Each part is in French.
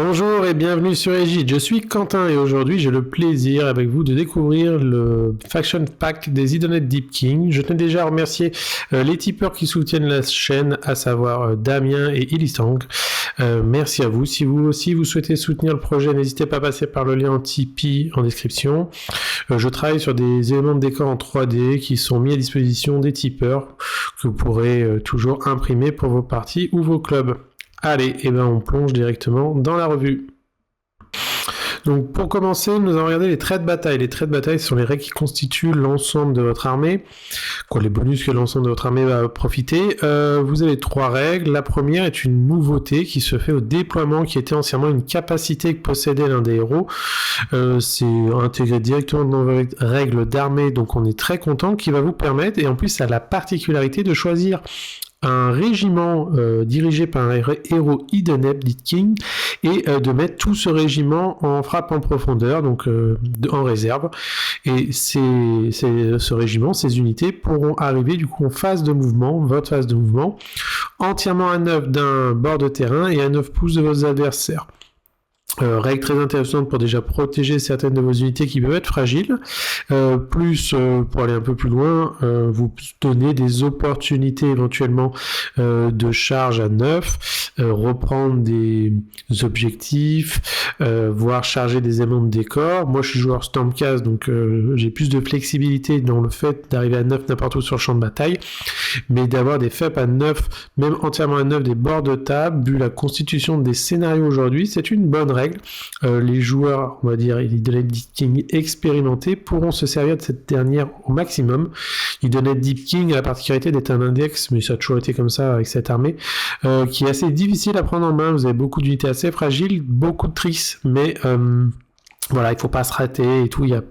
Bonjour et bienvenue sur Egide, je suis Quentin et aujourd'hui j'ai le plaisir avec vous de découvrir le Faction Pack des Idonet Deep King. Je tenais déjà à remercier les tipeurs qui soutiennent la chaîne, à savoir Damien et Ilistang. Merci à vous. Si vous aussi vous souhaitez soutenir le projet, n'hésitez pas à passer par le lien Tipeee en description. Je travaille sur des éléments de décor en 3D qui sont mis à disposition des tipeurs que vous pourrez toujours imprimer pour vos parties ou vos clubs. Allez, et ben on plonge directement dans la revue. Donc pour commencer, nous allons regarder les traits de bataille. Les traits de bataille sont les règles qui constituent l'ensemble de votre armée, les bonus que l'ensemble de votre armée va profiter. Vous avez 3 règles. La première est une nouveauté qui se fait au déploiement, qui était anciennement une capacité que possédait l'un des héros. C'est intégré directement dans vos règles d'armée, donc on est très content, qui va vous permettre, et en plus ça a la particularité de choisir un régiment dirigé par un héros Idonet Deep King et de mettre tout ce régiment en frappe en profondeur, donc en réserve. Et ce régiment, ces unités pourront arriver du coup en phase de mouvement, votre phase de mouvement, entièrement à 9 d'un bord de terrain et à 9 pouces de vos adversaires. Règle très intéressante pour déjà protéger certaines de vos unités qui peuvent être fragiles. Pour aller un peu plus loin, vous donnez des opportunités éventuellement de charge à 9, reprendre des objectifs, voire charger des éléments de décor. Moi je suis joueur Stormcast, donc j'ai plus de flexibilité dans le fait d'arriver à 9 n'importe où sur le champ de bataille, mais d'avoir des FEP à 9, même entièrement à 9 des bords de table, vu la constitution des scénarios aujourd'hui, c'est une bonne règle. Les joueurs, on va dire, Idonet Deep King expérimentés pourront se servir de cette dernière au maximum. Idonet Deep King a la particularité d'être un index, mais ça a toujours été comme ça avec cette armée, qui est assez difficile à prendre en main. Vous avez beaucoup d'unités assez fragiles, beaucoup de tricks, mais voilà, il faut pas se rater et tout, il y a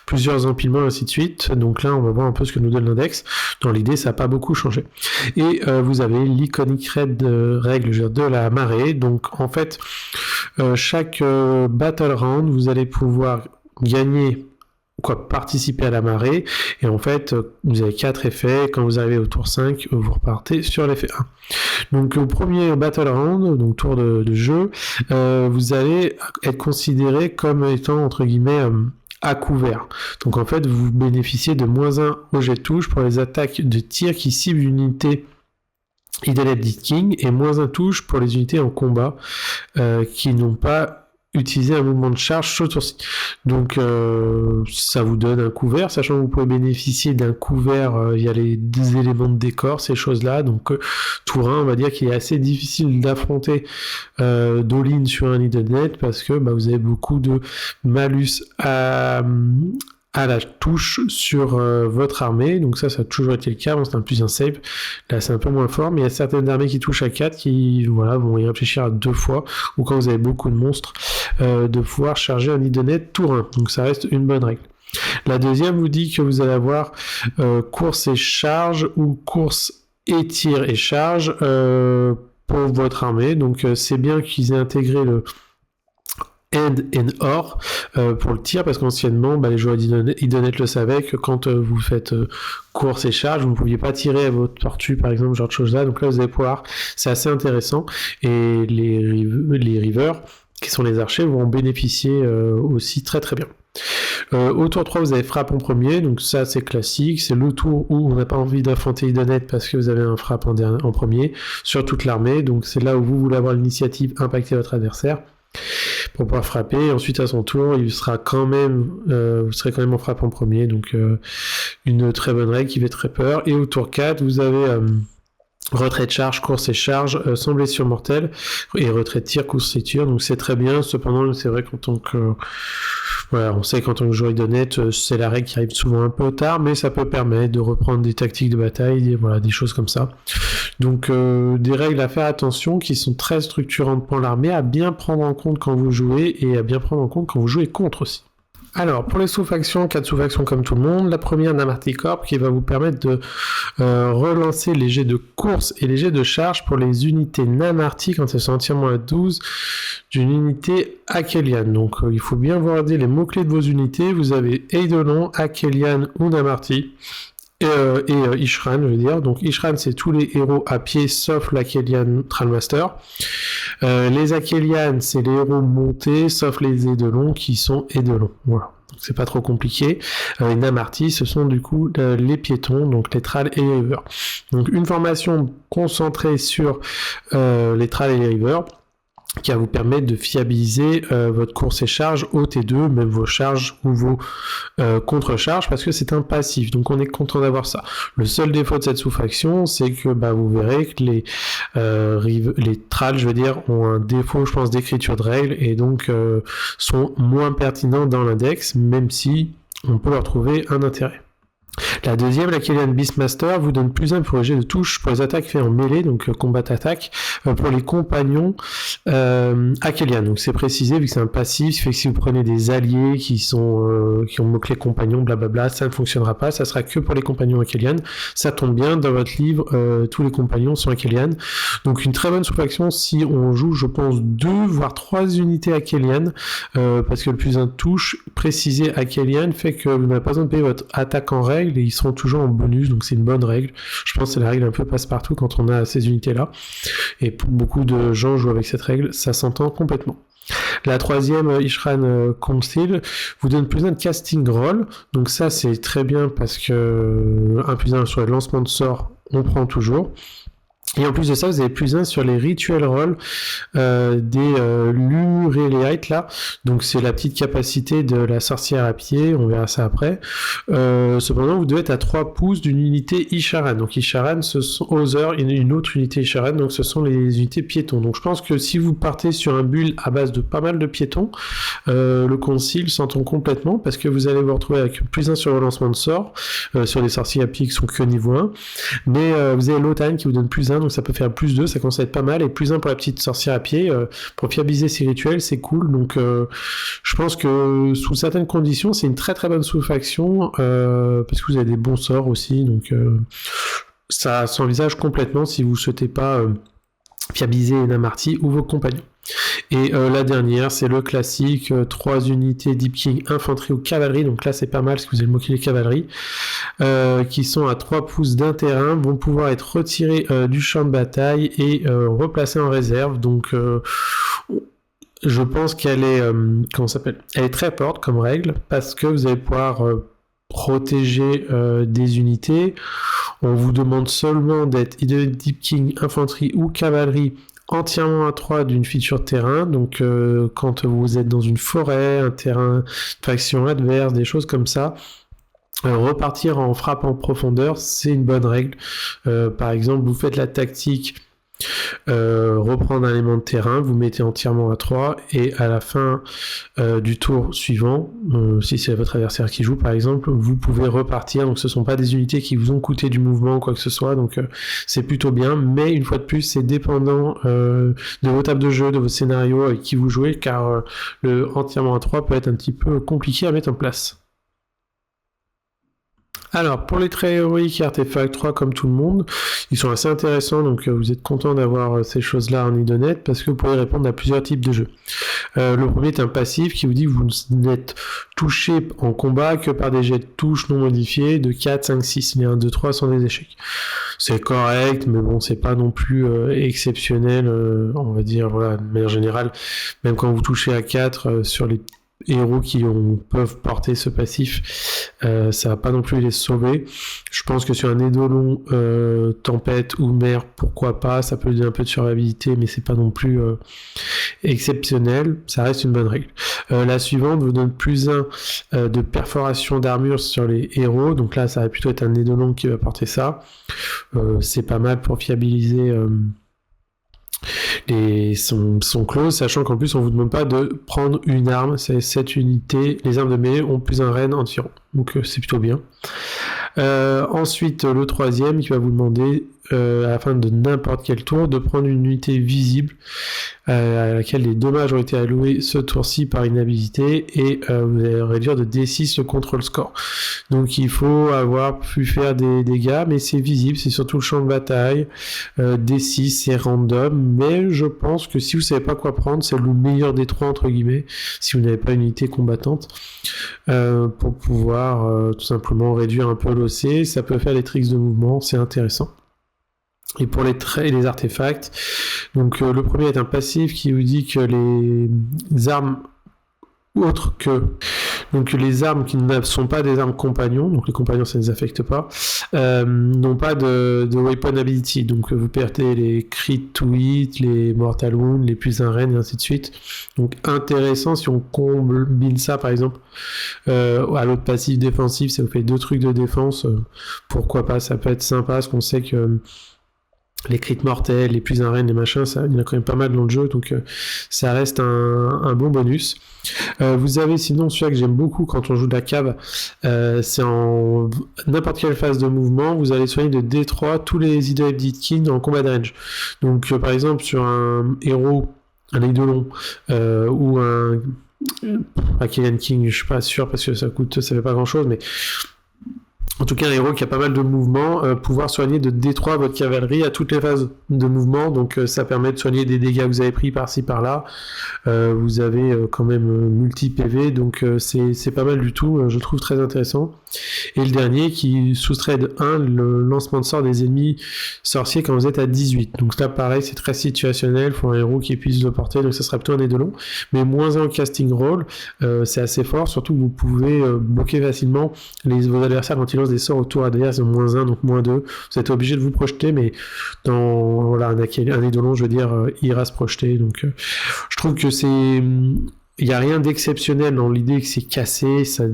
plusieurs empilements et ainsi de suite. Donc là, on va voir un peu ce que nous donne l'index. Dans l'idée, ça n'a pas beaucoup changé. Et vous avez l'iconic règle de la marée. Donc en fait, chaque battle round, vous allez pouvoir gagner participer à la marée, et en fait vous avez 4 effets. Quand vous arrivez au tour 5, vous repartez sur l'effet 1. Donc au premier battle round, donc tour de jeu, vous allez être considéré comme étant entre guillemets à couvert. Donc en fait vous bénéficiez de -1 au jet de touche pour les attaques de tir qui ciblent une unité Idonet Deep King, et -1 touche pour les unités en combat qui n'ont pas utiliser un mouvement de charge ce tour-ci. Donc ça vous donne un couvert, sachant que vous pouvez bénéficier d'un couvert via des éléments de décor, ces choses-là. Donc tour 1, on va dire qu'il est assez difficile d'affronter d'all-in sur un Idonet parce que vous avez beaucoup de malus à la touche sur votre armée. Donc ça a toujours été le cas. Bon, c'est un plus un save, là c'est un peu moins fort, mais il y a certaines armées qui touchent à 4 qui vont y réfléchir à 2 fois, ou quand vous avez beaucoup de monstres, de pouvoir charger un Idonet tour 1. Donc ça reste une bonne règle. La deuxième vous dit que vous allez avoir course et charge, ou course et tir et charge pour votre armée. Donc c'est bien qu'ils aient intégré le End and Or pour le tir, parce qu'anciennement les joueurs d'Idonet le savaient que quand vous faites course et charge, vous ne pouviez pas tirer à votre tortue par exemple, genre de choses là. Donc là vous allez pouvoir, c'est assez intéressant, et les rivers qui sont les archers vont en bénéficier aussi très très bien. Au tour 3, vous avez frappe en premier, donc ça c'est classique, c'est le tour où on n'a pas envie d'affronter Idonet parce que vous avez un frappe en premier sur toute l'armée, donc c'est là où vous voulez avoir l'initiative, impacter votre adversaire pour pouvoir frapper, et ensuite à son tour vous serez quand même en frappe en premier, donc une très bonne règle qui fait très peur. Et au tour 4, vous avez retrait de charge, course et charge, sans blessure mortelle, et retrait de tir, course et tir, donc c'est très bien. Cependant c'est vrai qu'en tant que on sait qu'en tant que joueur Idonet, c'est la règle qui arrive souvent un peu tard, mais ça peut permettre de reprendre des tactiques de bataille, des choses comme ça. Donc des règles à faire attention, qui sont très structurantes pour l'armée, à bien prendre en compte quand vous jouez, et à bien prendre en compte quand vous jouez contre aussi. Alors, pour les sous-factions, 4 sous-factions comme tout le monde. La première, Namarty Corp, qui va vous permettre de relancer les jets de course et les jets de charge pour les unités Namarty quand elles sont entièrement à 12 d'une unité Akelian. Donc, il faut bien regarder les mots-clés de vos unités. Vous avez Eidolon, Akelian ou Namarty. Ishran, je veux dire. Donc Ishran, c'est tous les héros à pied sauf l'Akhelian Thrallmaster. Les Akhelian, c'est les héros montés sauf les Edelons qui sont Edelons. Voilà. Donc c'est pas trop compliqué. Les Namartis, ce sont du coup les piétons, donc les Thralls et les Reavers. Donc une formation concentrée sur les Thralls et les Reavers, qui va vous permettre de fiabiliser votre course et charge au T2, même vos charges ou vos contre-charges, parce que c'est un passif, donc on est content d'avoir ça. Le seul défaut de cette sous-faction, c'est que vous verrez que les Thralls, je veux dire, ont un défaut, je pense, d'écriture de règles, et donc sont moins pertinents dans l'index, même si on peut leur trouver un intérêt. La deuxième, la Akhelian Beastmaster, vous donne plus 1 pour le jet de touche pour les attaques faites en mêlée, donc combat attaque, pour les compagnons Akhelian. Donc c'est précisé, vu que c'est un passif, ça fait que si vous prenez des alliés qui ont mot-clé compagnon, blablabla, ça ne fonctionnera pas, ça sera que pour les compagnons Akhelian. Ça tombe bien, dans votre livre, tous les compagnons sont Akhelian. Donc une très bonne sous-faction si on joue, je pense, 2 voire 3 unités Akhelian, parce que le plus 1 touche précisé Akhelian fait que vous n'avez pas besoin de payer votre attaque en règle, et ils seront toujours en bonus, donc c'est une bonne règle. Je pense que c'est la règle un peu passe-partout quand on a ces unités-là, et pour beaucoup de gens jouent avec cette règle, ça s'entend complètement. La troisième, Ishran Council, vous donne plus 1 de casting roll, donc ça c'est très bien parce que 1 plus 1 sur le lancement de sort, on prend toujours. Et en plus de ça, vous avez plus 1 sur les ritual rolls des Luréléites là. Donc c'est la petite capacité de la sorcière à pied, on verra ça après. Cependant, vous devez être à 3 pouces d'une unité Isharan. Donc Isharan, ce sont Other, une autre unité Isharan, donc ce sont les unités piétons. Donc je pense que si vous partez sur un build à base de pas mal de piétons, le concile s'entend complètement, parce que vous allez vous retrouver avec plus 1 sur le lancement de sort, sur des sorciers à pied qui sont que niveau 1. Mais vous avez l'Otan qui vous donne plus 1, donc ça peut faire plus 2, ça commence à être pas mal, et plus 1 pour la petite sorcière à pied, pour fiabiliser ses rituels, c'est cool, donc je pense que sous certaines conditions, c'est une très très bonne sous-faction, parce que vous avez des bons sorts aussi, donc ça s'envisage complètement si vous souhaitez pas fiabiliser les Namartis ou vos compagnons. Et la dernière, c'est le classique 3 unités Deep King infanterie ou cavalerie, donc là c'est pas mal parce que vous avez le mot-clé cavalerie, qui sont à 3 pouces d'un terrain, vont pouvoir être retirés du champ de bataille et replacés en réserve, donc je pense qu'elle est elle est très forte comme règle, parce que vous allez pouvoir protéger des unités. On vous demande seulement d'être Deep King infanterie ou cavalerie entièrement à 3 d'une feature de terrain, donc quand vous êtes dans une forêt, un terrain, faction adverse, des choses comme ça, repartir en frappe en profondeur, c'est une bonne règle. Par exemple, vous faites la tactique reprendre un élément de terrain, vous mettez entièrement à 3, et à la fin du tour suivant, si c'est votre adversaire qui joue par exemple, vous pouvez repartir, donc ce ne sont pas des unités qui vous ont coûté du mouvement ou quoi que ce soit, donc c'est plutôt bien, mais une fois de plus c'est dépendant de vos tables de jeu, de vos scénarios avec qui vous jouez, car le entièrement à 3 peut être un petit peu compliqué à mettre en place. Alors, pour les traits héroïques et artefacts 3, comme tout le monde, ils sont assez intéressants, donc vous êtes content d'avoir ces choses-là en idonet, parce que vous pouvez répondre à plusieurs types de jeux. Le premier est un passif qui vous dit que vous n'êtes touché en combat que par des jets de touche non modifiés de 4, 5, 6. Les 1, 2, 3 sont des échecs. C'est correct, mais bon, c'est pas non plus exceptionnel, on va dire, voilà, de manière générale, même quand vous touchez à 4 sur les héros qui peuvent porter ce passif, ça va pas non plus les sauver. Je pense que sur un Eidolon, tempête ou mer, pourquoi pas, ça peut donner un peu de survivabilité, mais c'est pas non plus exceptionnel, ça reste une bonne règle. La suivante vous donne plus 1 de perforation d'armure sur les héros, donc là ça va plutôt être un Eidolon qui va porter ça. C'est pas mal pour fiabiliser son close, sachant qu'en plus on vous demande pas de prendre une arme, c'est cette unité, les armes de mêlée ont plus un reine anti-rond, donc c'est plutôt bien. Ensuite le troisième qui va vous demander à la fin de n'importe quel tour de prendre une unité visible à laquelle les dommages ont été alloués ce tour-ci par une habilité et vous allez réduire de D6 le control score. Donc il faut avoir pu faire des dégâts, mais c'est visible, c'est surtout le champ de bataille. D6 c'est random, mais je pense que si vous savez pas quoi prendre, c'est le meilleur des trois entre guillemets, si vous n'avez pas une unité combattante, pour pouvoir tout simplement réduire un peu l'OC. Ça peut faire les tricks de mouvement, c'est intéressant. Et pour les traits et les artefacts, donc le premier est un passif qui vous dit que les armes autres que donc les armes qui ne sont pas des armes compagnons, donc les compagnons ça ne les affecte pas, n'ont pas de weapon ability, donc vous perdez les crit to hit, les mortal wound, les plus un rain et ainsi de suite. Donc intéressant si on combine ça par exemple à l'autre passif défensif, ça vous fait 2 trucs de défense, pourquoi pas, ça peut être sympa parce qu'on sait que les crits mortels, les plus un rain, les machins, ça, il y en a quand même pas mal dans le jeu, donc ça reste un bon bonus. Vous avez sinon celui-là que j'aime beaucoup quand on joue de la cave, c'est en n'importe quelle phase de mouvement, vous allez soigner de D3 tous les Idol Deepkin en combat de range. Donc par exemple sur un héros, un Eidolon, ou un Killian King, je suis pas sûr parce que ça fait pas grand chose, mais en tout cas un héros qui a pas mal de mouvements, pouvoir soigner de D3 votre cavalerie à toutes les phases de mouvement, donc ça permet de soigner des dégâts que vous avez pris par-ci par-là. Vous avez quand même multi-PV, donc c'est pas mal du tout, je trouve très intéressant. Et le dernier qui soustrait de 1 le lancement de sort des ennemis sorciers quand vous êtes à 18. Donc là pareil, c'est très situationnel, il faut un héros qui puisse le porter, donc ça sera plutôt un Eidolon, mais moins un casting roll, c'est assez fort, surtout que vous pouvez bloquer facilement vos adversaires quand ils lancent des sorts au tour adverse, ils ont -1, donc -2, vous êtes obligé de vous projeter, mais dans voilà, un Eidolon, je veux dire, il ira se projeter, donc je trouve que il n'y a rien d'exceptionnel dans l'idée que c'est cassé, ça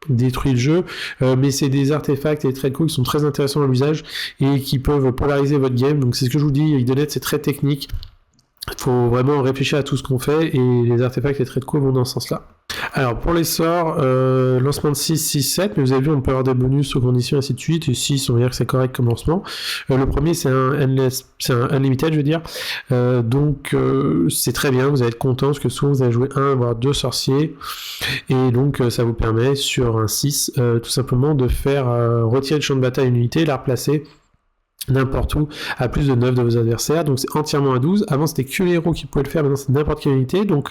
détruit le jeu, mais c'est des artefacts et des traits de coup qui sont très intéressants à l'usage et qui peuvent polariser votre game, donc c'est ce que je vous dis, Idonette c'est très technique, il faut vraiment réfléchir à tout ce qu'on fait et les artefacts et les traits de coup vont dans ce sens-là. Alors pour les sorts, lancement de 6, 6, 7, mais vous avez vu on peut avoir des bonus aux conditions ainsi de suite, et 6 on va dire que c'est correct comme lancement. Le premier c'est un unlimited je veux dire, donc c'est très bien, vous allez être content parce que souvent vous allez jouer 1 voire 2 sorciers, et donc ça vous permet sur un 6 tout simplement de faire retirer le champ de bataille une unité et la replacer n'importe où, à plus de 9 de vos adversaires, donc c'est entièrement à 12. Avant c'était que les héros qui pouvaient le faire, maintenant c'est n'importe quelle unité, donc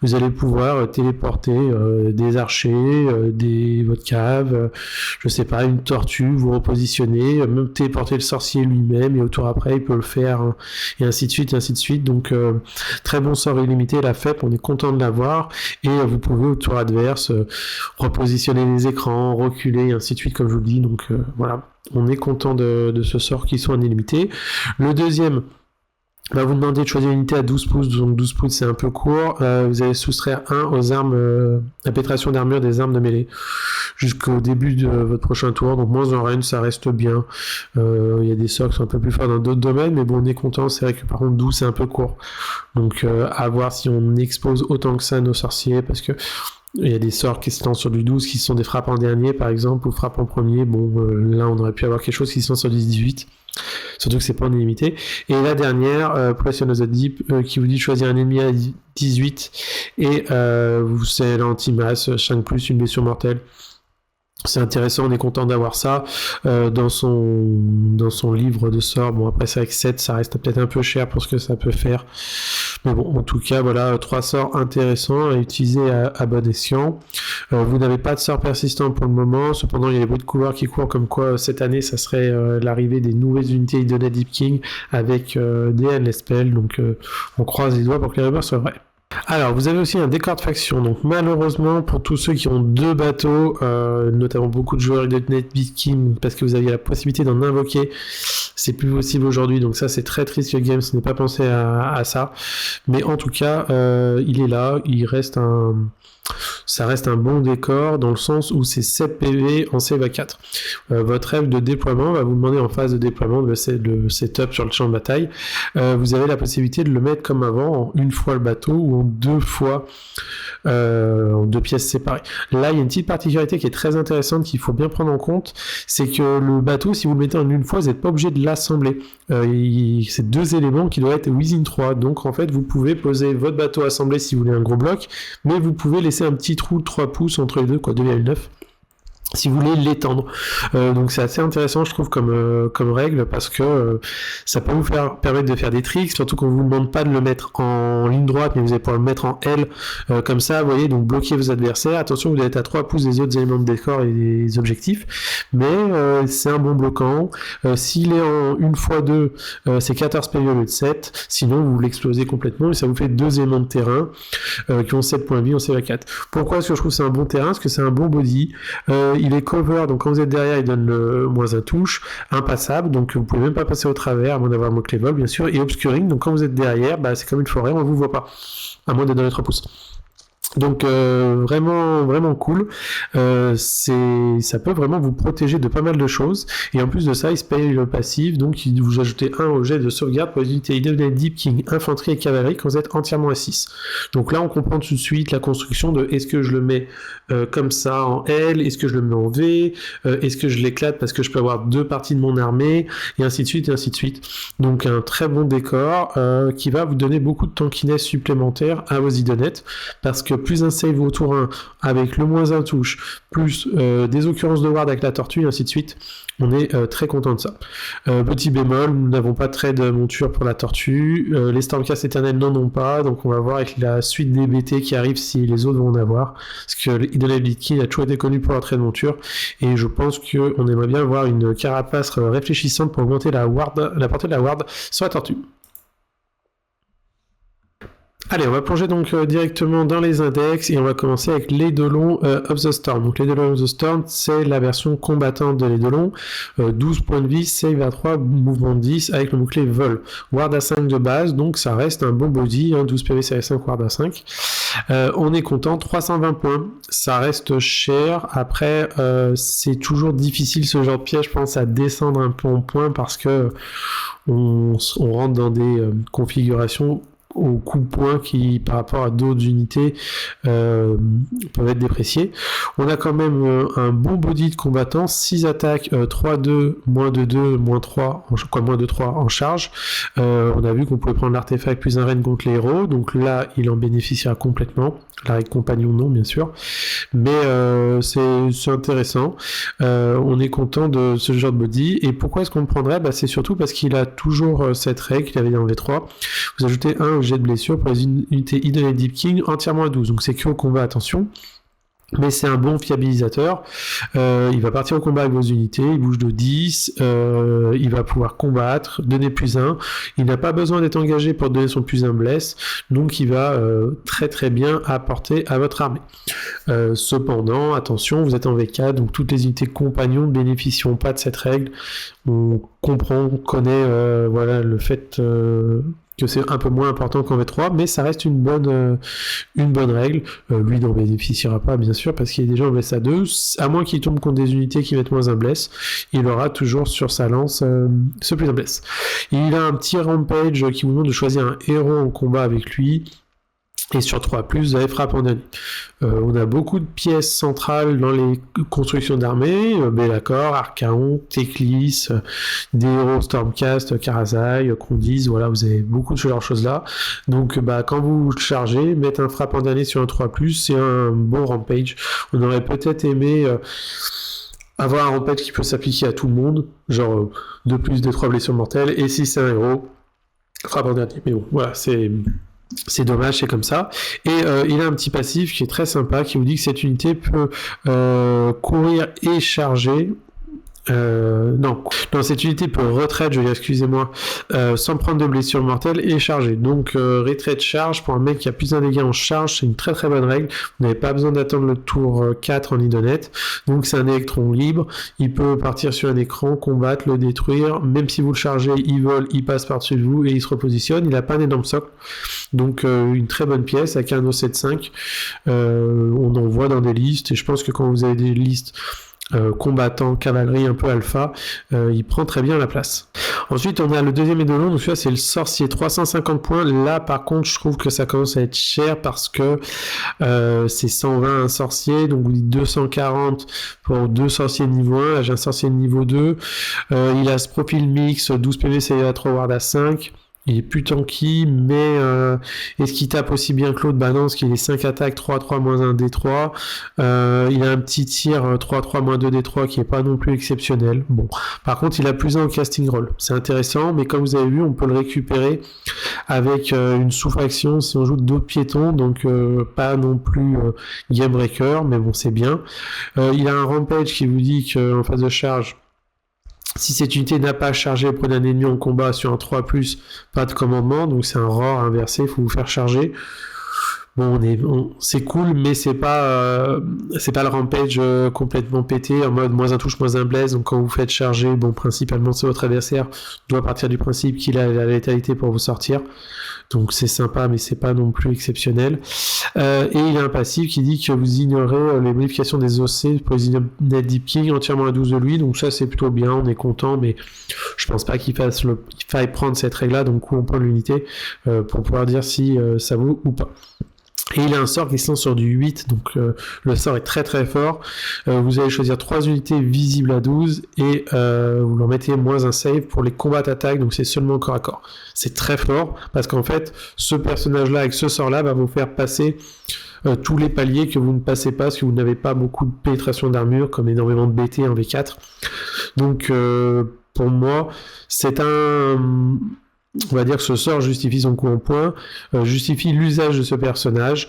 vous allez pouvoir téléporter des archers, votre cave, je sais pas, une tortue, vous repositionner, même téléporter le sorcier lui-même, et au tour après il peut le faire, hein, et ainsi de suite, et ainsi de suite, donc très bon sort illimité, la FEP, on est content de l'avoir, et vous pouvez au tour adverse repositionner les écrans, reculer, et ainsi de suite, comme je vous le dis, donc voilà. On est content de ce sort qui sont en illimité. Le deuxième, va vous demander de choisir une unité à 12 pouces, donc 12 pouces c'est un peu court. Vous allez soustraire 1 aux armes, la pénétration d'armure des armes de mêlée jusqu'au début de votre prochain tour, donc moins en range ça reste bien. Il y a des sorts qui sont un peu plus forts dans d'autres domaines, mais bon on est content, c'est vrai que par contre 12 c'est un peu court. Donc à voir si on expose autant que ça nos sorciers, parce que il y a des sorts qui se lancent sur du 12 qui sont des frappes en dernier par exemple, ou frappes en premier, bon là on aurait pu avoir quelque chose qui se lance sur du 18, surtout que c'est pas en illimité. Et la dernière, Pression of the Deep, qui vous dit de choisir un ennemi à 18, et c'est l'anti-masse, 5+, une blessure mortelle. C'est intéressant, on est content d'avoir ça dans son livre de sorts. Bon après c'est avec 7, ça reste peut-être un peu cher pour ce que ça peut faire, mais bon en tout cas voilà, 3 sorts intéressants à utiliser à bon escient. Vous n'avez pas de sort persistant pour le moment, cependant il y a des bruits de couloir qui courent comme quoi cette année ça serait l'arrivée des nouvelles unités Idonette Deep King avec des Endless Spell, donc on croise les doigts pour que les rumeurs soient vraies. Alors, vous avez aussi un décor de faction, donc malheureusement pour tous ceux qui ont 2 bateaux, notamment beaucoup de joueurs de NetBeatKing, parce que vous aviez la possibilité d'en invoquer, c'est plus possible aujourd'hui, donc ça c'est très triste que Games n'ait pas pensé à ça, mais en tout cas, il est là, il reste ça reste un bon décor dans le sens où c'est 7 PV en save à 4. Votre règle de déploiement va vous demander en phase de déploiement le setup sur le champ de bataille. Vous avez la possibilité de le mettre comme avant, en une fois le bateau ou en deux fois en deux pièces séparées. Là, il y a une petite particularité qui est très intéressante qu'il faut bien prendre en compte, c'est que le bateau, si vous le mettez en une fois, vous n'êtes pas obligé de l'assembler. C'est deux éléments qui doivent être within 3. Donc en fait, vous pouvez poser votre bateau assemblé si vous voulez un gros bloc, mais vous pouvez laisser un petit trou de 3 pouces entre les deux, 2,9. Si vous voulez l'étendre. Donc c'est assez intéressant, je trouve, comme règle, parce que ça peut vous permettre de faire des tricks, surtout qu'on vous demande pas de le mettre en ligne droite, mais vous allez pouvoir le mettre en L, comme ça, vous voyez, donc bloquer vos adversaires. Attention, vous allez être à 3 pouces des autres éléments de décor et des objectifs, mais c'est un bon bloquant. S'il est en 1x2, c'est 14 PV au lieu de 7, sinon vous l'explosez complètement, et ça vous fait 2 éléments de terrain qui ont 7 points de vie en CV4. Pourquoi est-ce que je trouve que c'est un bon terrain? Parce que c'est un bon body. Il est cover, donc quand vous êtes derrière, il donne le moins un touche, impassable, donc vous pouvez même pas passer au travers, à moins d'avoir le mot-clé vol, bien sûr, et obscuring, donc quand vous êtes derrière, c'est comme une forêt, on vous voit pas, à moins d'être dans les 3 pouces. Donc vraiment vraiment cool, ça peut vraiment vous protéger de pas mal de choses, et en plus de ça il se paye le passif, donc vous ajoutez un au jet de sauvegarde pour les unités Idoneth Deep King, infanterie et cavalerie quand vous êtes entièrement à 6. Donc là on comprend tout de suite la construction de est-ce que je le mets comme ça en L, est-ce que je le mets en V, est-ce que je l'éclate parce que je peux avoir 2 parties de mon armée, et ainsi de suite et ainsi de suite. Donc un très bon décor qui va vous donner beaucoup de tankiness supplémentaire à vos Idoneth, parce que plus un save au tour 1 avec le moins 1 touche, plus des occurrences de ward avec la tortue, et ainsi de suite, on est très content de ça. Petit bémol, nous n'avons pas de trade monture pour la tortue, les Stormcast éternels n'en ont pas, donc on va voir avec la suite des BT qui arrive si les autres vont en avoir, parce que Idoneth Deep King a toujours été connu pour leur trade monture, et je pense qu'on aimerait bien avoir une carapace réfléchissante pour augmenter la portée de la ward sur la tortue. Allez, on va plonger donc directement dans les index et on va commencer avec l'Eidolon of the Storm. Donc l'Eidolon of the Storm, c'est la version combattante de l'Eidolon. 12 points de vie, save à 3, mouvement 10 avec le mot-clé vol. Ward à 5 de base, donc ça reste un bon body, 12 PV, c'est 5, ward à 5. On est content, 320 points, ça reste cher. Après, c'est toujours difficile ce genre de piège, je pense, à descendre un peu en points parce que on rentre dans des configurations au coup de poing qui, par rapport à d'autres unités, peuvent être dépréciés. On a quand même un bon body de combattant, 6 attaques, 3-2, moins de 2, moins 3, moins de 3 en charge. On a vu qu'on pouvait prendre l'artefact plus un raid contre les héros, donc là, il en bénéficiera complètement. La règle compagnon, non, bien sûr. Mais c'est intéressant. On est content de ce genre de body. Et pourquoi est-ce qu'on le prendrait? C'est surtout parce qu'il a toujours cette règle qu'il avait dans V3. Vous ajoutez un jet de blessure pour les unités Idoneth Deep King entièrement à 12. Donc c'est que au combat, attention. Mais c'est un bon fiabilisateur. Il va partir au combat avec vos unités, il bouge de 10, il va pouvoir combattre, donner plus 1. Il n'a pas besoin d'être engagé pour donner son plus 1 bless, donc il va très très bien apporter à votre armée. Cependant, attention, vous êtes en V4, donc toutes les unités compagnons ne bénéficieront pas de cette règle. On comprend, on connaît le fait que c'est un peu moins important qu'en V3, mais ça reste une bonne règle. Lui n'en bénéficiera pas, bien sûr, parce qu'il est déjà en bless à 2, à moins qu'il tombe contre des unités qui mettent moins un bless, il aura toujours sur sa lance ce plus un bless. Il a un petit rampage qui vous demande de choisir un héros en combat avec lui, et sur 3+, vous avez frappe en dernier. On a beaucoup de pièces centrales dans les constructions d'armées, Be'lakor, Archaon, Teclis, des héros Stormcast, Karazai, Krondiz, voilà, vous avez beaucoup de ce genre de choses-là. Donc quand vous chargez, mettre un frappe en dernier sur un 3+, c'est un bon rampage. On aurait peut-être aimé avoir un rampage qui peut s'appliquer à tout le monde, genre 2+, des 3 blessures mortelles, et si c'est un héros, frappe en dernier. Mais bon, voilà, c'est dommage, c'est comme ça. Et il a un petit passif qui est très sympa, qui vous dit que cette unité peut courir et charger Non, cette unité peut retraite, excusez-moi, sans prendre de blessure mortelle et charger. Donc retraite charge pour un mec qui a plus d'un dégât en charge, c'est une très très bonne règle. Vous n'avez pas besoin d'attendre le tour 4 en idonette. Donc c'est un électron libre, il peut partir sur un écran, combattre, le détruire, même si vous le chargez, il vole, il passe par-dessus de vous et il se repositionne. Il n'a pas un énorme socle, donc une très bonne pièce avec un O75. On en voit dans des listes et je pense que quand vous avez des listes combattant, cavalerie un peu alpha, il prend très bien la place. Ensuite on a le deuxième édolon, donc celui-là c'est le sorcier, 350 points. Là par contre je trouve que ça commence à être cher parce que c'est 120 un sorcier, donc vous dites 240 pour 2 sorciers de niveau 1. Là j'ai un sorcier de niveau 2, il a ce profil mix, 12 PV, c'est à 3 ward à 5. Il est plus tanky, mais est-ce qu'il tape aussi bien que l'autre? Bah non, parce qu'il est 5 attaques, 3-3 moins 1 D3. Il a un petit tir 3-3 moins 2 D3 qui est pas non plus exceptionnel. Bon, par contre, il a plus 1 au casting roll. C'est intéressant, mais comme vous avez vu, on peut le récupérer avec une sous-faction si on joue d'autres piétons, donc pas non plus game breaker, mais bon, c'est bien. Il a un rampage qui vous dit qu'en phase de charge, si cette unité n'a pas chargé auprès d'un ennemi en combat sur un 3+, pas de commandement, donc c'est un roar inversé, il faut vous faire charger. Bon, c'est cool, mais c'est pas le rampage complètement pété en mode moins un touche, moins un blaze. Donc quand vous faites charger, bon, principalement c'est votre adversaire doit partir du principe qu'il a la létalité pour vous sortir. Donc c'est sympa, mais c'est pas non plus exceptionnel. Et il a un passif qui dit que vous ignorez les modifications des OC pour les Net Deep King entièrement à 12 de lui. Donc ça c'est plutôt bien, on est content, mais je pense pas qu'il faille prendre cette règle-là. Donc on prend l'unité pour pouvoir dire si ça vaut ou pas. Et il a un sort qui se lance sur du 8, donc le sort est très très fort. Vous allez choisir 3 unités visibles à 12 et vous leur mettez moins un save pour les combats d'attaque, donc c'est seulement corps à corps. C'est très fort parce qu'en fait, ce personnage-là avec ce sort-là va vous faire passer tous les paliers que vous ne passez pas parce que vous n'avez pas beaucoup de pénétration d'armure, comme énormément de BT en V4. Donc pour moi, c'est on va dire que ce sort justifie son coup en point, justifie l'usage de ce personnage.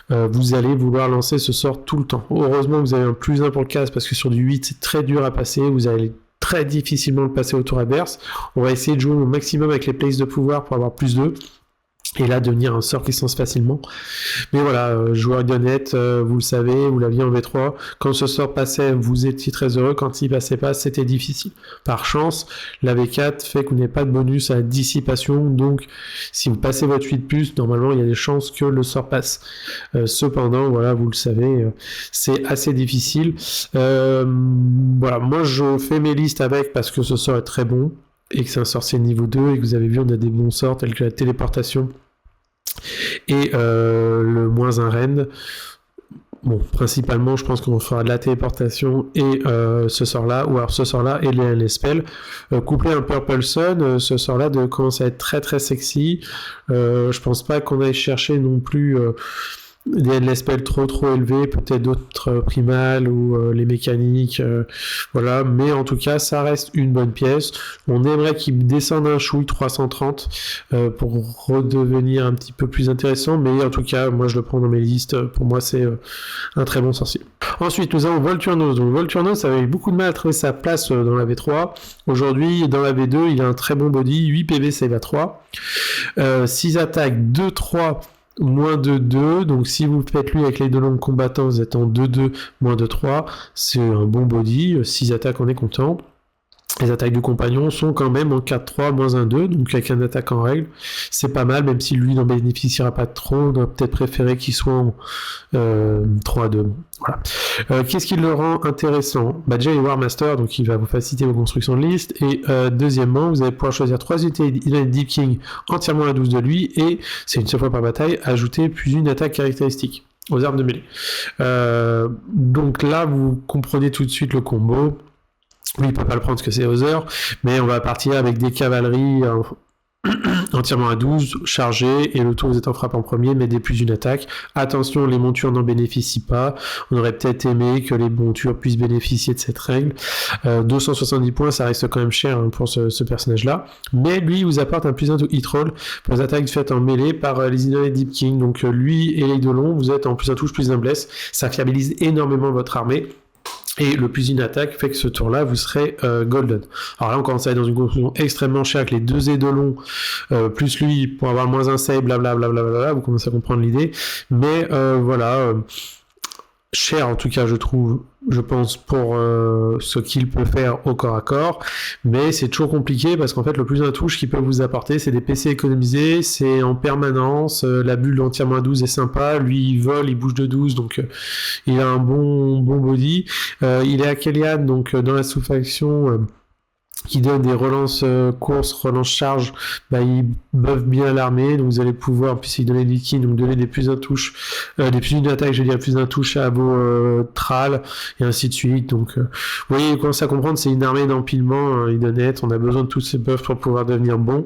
Vous allez vouloir lancer ce sort tout le temps. Heureusement que vous avez un plus 1 pour le casse, parce que sur du 8, c'est très dur à passer. Vous allez très difficilement le passer au tour adverse. On va essayer de jouer au maximum avec les places de pouvoir pour avoir plus 2. Et là, devenir un sort qui se lance facilement. Mais voilà, joueur honnête, vous le savez, vous l'aviez en V3. Quand ce sort passait, vous étiez très heureux. Quand il passait pas, c'était difficile. Par chance, la V4 fait que vous n'avez pas de bonus à la dissipation. Donc, si vous passez votre 8+, normalement, il y a des chances que le sort passe. Cependant, voilà, vous le savez, c'est assez difficile. Voilà, moi, je fais mes listes avec parce que ce sort est très bon. Et que c'est un sorcier niveau 2, et que vous avez vu, on a des bons sorts tels que la téléportation et le moins un rend. Bon, principalement, je pense qu'on fera de la téléportation et ce sort-là, ou alors ce sort-là et les spells. Couplé un Purple Sun, ce sort-là commence à être très très sexy. Je pense pas qu'on aille chercher non plus des spells trop élevés, peut-être d'autres primales ou les mécaniques, voilà, mais en tout cas ça reste une bonne pièce. On aimerait qu'il descende un chouille 330 pour redevenir un petit peu plus intéressant, mais en tout cas moi je le prends dans mes listes. Pour moi c'est un très bon sorcier. Ensuite nous avons Volturnos. Donc Volturnos avait eu beaucoup de mal à trouver sa place dans la V3. Aujourd'hui dans la V2 il a un très bon body, 8 PV save à 3, 6 attaques, 2-3 moins 2-2, donc si vous faites lui avec les deux longs combattants, vous êtes en 2-2, moins 2-3, c'est un bon body, 6 attaques, on est content. Les attaques du compagnon sont quand même en 4-3, moins 1-2, donc avec un attaque en règle, c'est pas mal, même si lui n'en bénéficiera pas trop, on aurait peut-être préféré qu'il soit en 3-2. Voilà. Qu'est-ce qui le rend intéressant? Bah déjà il est War Master, donc il va vous faciliter vos constructions de liste, et deuxièmement, vous allez pouvoir choisir 3 unités Deep King entièrement à 12 de lui, et c'est une seule fois par bataille, ajouter plus une attaque caractéristique aux armes de mêlée. Donc là, vous comprenez tout de suite le combo. Lui, il peut pas le prendre parce que c'est Other, mais on va partir avec des cavaleries entièrement à 12, chargées, et le tour vous êtes en frappe en premier, mais des plus d'une attaque. Attention, les montures n'en bénéficient pas. On aurait peut-être aimé que les montures puissent bénéficier de cette règle. 270 points, ça reste quand même cher pour ce personnage-là. Mais lui, il vous apporte un plus 1 to hit roll pour les attaques faites en mêlée par les Idolets Deep King. Donc lui et les Eidolons, vous êtes en plus 1 touche, plus 1 bless. Ça fiabilise énormément votre armée. Et le plus une attaque fait que ce tour-là, vous serez golden. Alors là, on commence à aller dans une construction extrêmement chère avec les 2 édolons, plus lui, pour avoir le moins un save, blablabla, vous commencez à comprendre l'idée. Mais voilà, cher en tout cas, je pense, pour ce qu'il peut faire au corps à corps, mais c'est toujours compliqué parce qu'en fait le plus un touche qu'il peut vous apporter, c'est des PC économisés, c'est en permanence, la bulle entièrement à 12 est sympa, lui il vole, il bouge de 12, donc il a un bon body, il est à Kellyan, donc dans la sous-faction qui donne des relances course, relances charge, ils buffent bien l'armée, donc vous allez pouvoir, puis il donne des kits, donc donner des plus d'un touche, des plus d'une attaque, je veux dire plus d'un touche à vos trals, et ainsi de suite, donc vous voyez, vous commencez à comprendre, c'est une armée d'empilement, Idonette, on a besoin de tous ces buffs pour pouvoir devenir bon.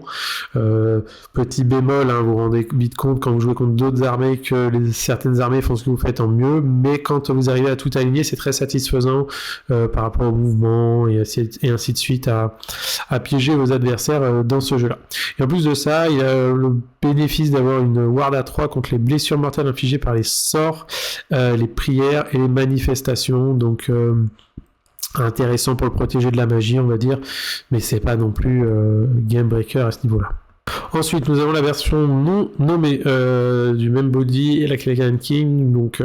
Petit bémol, vous vous rendez vite compte quand vous jouez contre d'autres armées que certaines armées font ce que vous faites en mieux, mais quand vous arrivez à tout aligner, c'est très satisfaisant par rapport au mouvement, et ainsi de suite, à piéger vos adversaires dans ce jeu-là. Et en plus de ça, il a le bénéfice d'avoir une ward à 3 contre les blessures mortelles infligées par les sorts, les prières et les manifestations, donc intéressant pour le protéger de la magie, on va dire, mais c'est pas non plus game breaker à ce niveau-là. Ensuite, nous avons la version non nommée du même body et la Kellyan King, donc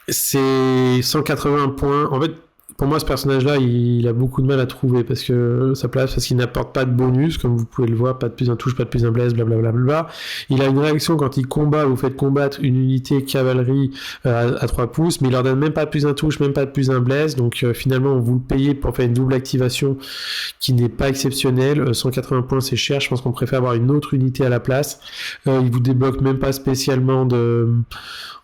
c'est 180 points. En fait, pour moi, ce personnage-là, il a beaucoup de mal à trouver parce que sa place, parce qu'il n'apporte pas de bonus, comme vous pouvez le voir, pas de plus un touche, pas de plus un bless, blablabla. Il a une réaction quand il combat, vous faites combattre une unité cavalerie à 3 pouces, mais il leur donne même pas de plus un touche, même pas de plus un bless, donc finalement, vous le payez pour faire une double activation qui n'est pas exceptionnelle. 180 points, c'est cher, je pense qu'on préfère avoir une autre unité à la place. Il vous débloque même pas spécialement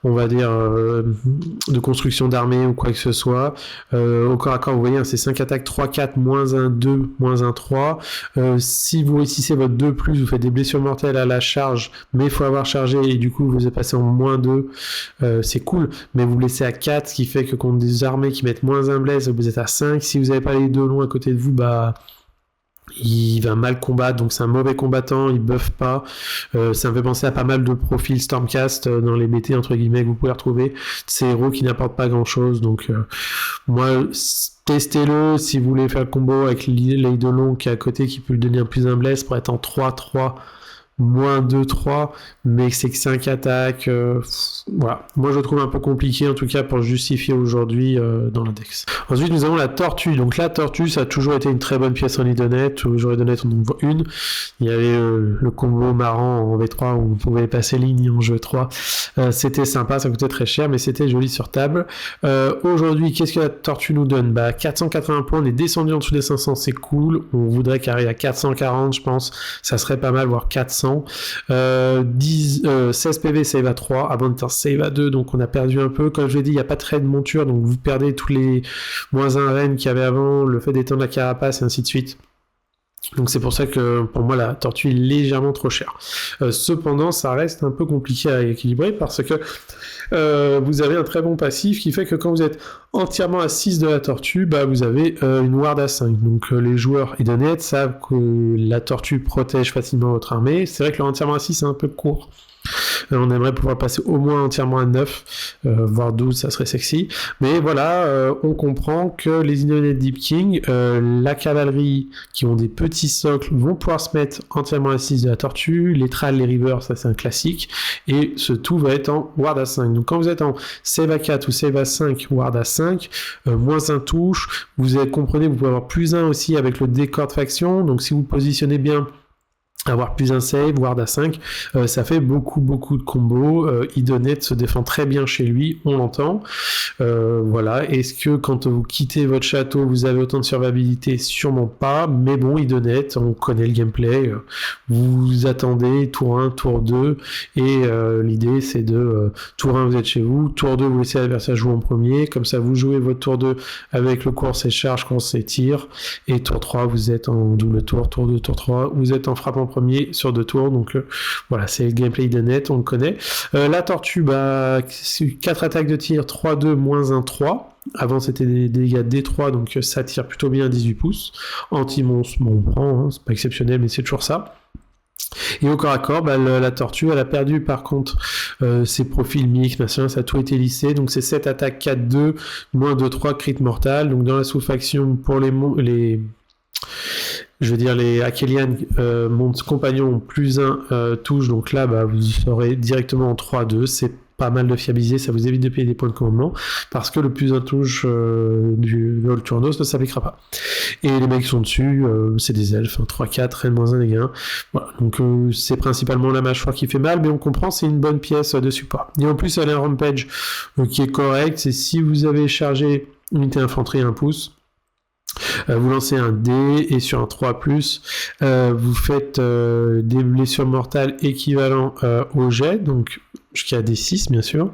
on va dire, de construction d'armée ou quoi que ce soit. Au corps à corps, vous voyez, c'est 5 attaques, 3-4, moins 1, 2, moins 1, 3. Si vous réussissez votre 2+, vous faites des blessures mortelles à la charge, mais il faut avoir chargé, et du coup, vous êtes passé en moins 2. C'est cool, mais vous blessez à 4, ce qui fait que contre des armées qui mettent moins 1 bless, vous êtes à 5. Si vous n'avez pas les deux longs à côté de vous, il va mal combattre, donc c'est un mauvais combattant, il buffe pas. Ça me fait penser à pas mal de profils Stormcast dans les BT entre guillemets que vous pouvez retrouver. Ces héros qui n'apportent pas grand chose, donc moi testez-le si vous voulez faire le combo avec l'Eidolon qui est à côté qui peut lui donner un plus un bless pour être en 3-3. Moins 2-3, mais c'est que 5 attaques. Voilà. Moi, je le trouve un peu compliqué, en tout cas, pour justifier aujourd'hui dans l'index. Ensuite, nous avons la tortue. Donc, la tortue, ça a toujours été une très bonne pièce en Idonette. Toujours Idonette, on en voit une. Il y avait le combo marrant en V3 où vous pouvez passer ligne en jeu 3. C'était sympa, ça coûtait très cher, mais c'était joli sur table. Aujourd'hui, qu'est-ce que la tortue nous donne ? 480 points, on est descendu en dessous des 500, c'est cool. On voudrait qu'elle arrive à 440, je pense. Ça serait pas mal, voire 400. 16 PV save à 3 avant de faire save à 2, donc on a perdu un peu. Comme je l'ai dit, il n'y a pas de trait de monture, donc vous perdez tous les moins 1 reine qu'il y avait avant, le fait d'étendre la carapace et ainsi de suite. Donc c'est pour ça que pour moi la tortue est légèrement trop chère. Cependant, ça reste un peu compliqué à équilibrer parce que vous avez un très bon passif qui fait que quand vous êtes entièrement à 6 de la tortue, vous avez une ward à 5. Donc les joueurs Idonette savent que la tortue protège facilement votre armée. C'est vrai que le entièrement à 6 c'est un peu court. On aimerait pouvoir passer au moins entièrement à 9, voire 12, ça serait sexy. Mais voilà, on comprend que les Idonette Deep King, la cavalerie qui ont des petits socles vont pouvoir se mettre entièrement à 6 de la tortue, les trals, les rivers, ça c'est un classique, et ce tout va être en ward à 5. Donc quand vous êtes en save à 4 ou save à 5, ward à 5, moins 1 touche, vous comprenez, vous pouvez avoir plus 1 aussi avec le décor de faction, donc si vous positionnez bien, avoir plus un save, ward à 5, ça fait beaucoup de combos. Idonette se défend très bien chez lui, on l'entend. Voilà. Est-ce que quand vous quittez votre château, vous avez autant de survivabilité ? Sûrement pas, mais bon, Idonette, on connaît le gameplay. Vous attendez tour 1, tour 2, et l'idée c'est de tour 1 vous êtes chez vous, tour 2 vous laissez l'adversaire jouer en premier, comme ça vous jouez votre tour 2 avec le course et charge, course et tir, et tour 3 vous êtes en double tour 2, tour 3, vous êtes en frappe en premier sur 2 tours, donc voilà, c'est le gameplay Idonette, on le connaît. La tortue, 4 attaques de tir, 3-2, moins 1, 3. Avant c'était des dégâts D3, donc ça tire plutôt bien à 18 pouces. Anti-monstre, on prend, c'est pas exceptionnel, mais c'est toujours ça. Et au corps à corps, la tortue, elle a perdu par contre ses profils mix, machin, ça a tout été lissé. Donc c'est 7 attaques 4-2, moins 2-3 crit mortal. Donc dans la sous-faction, pour les Akelian, mon compagnon ont plus 1 touche. Donc là, vous serez directement en 3-2. C'est pas mal de fiabiliser, ça vous évite de payer des points de commandement, parce que le plus 1 touche du Volturnos ne s'appliquera pas. Et les mecs qui sont dessus, c'est des elfes, 3-4, rien de moins 1 dégâts. Voilà, donc c'est principalement la mâchoire qui fait mal, mais on comprend, c'est une bonne pièce de support. Et en plus, elle a un rampage qui est correct, c'est si vous avez chargé unité infanterie 1 pouce, vous lancez un dé et sur un 3+, vous faites des blessures mortales équivalents au jet, donc jusqu'à D6 bien sûr,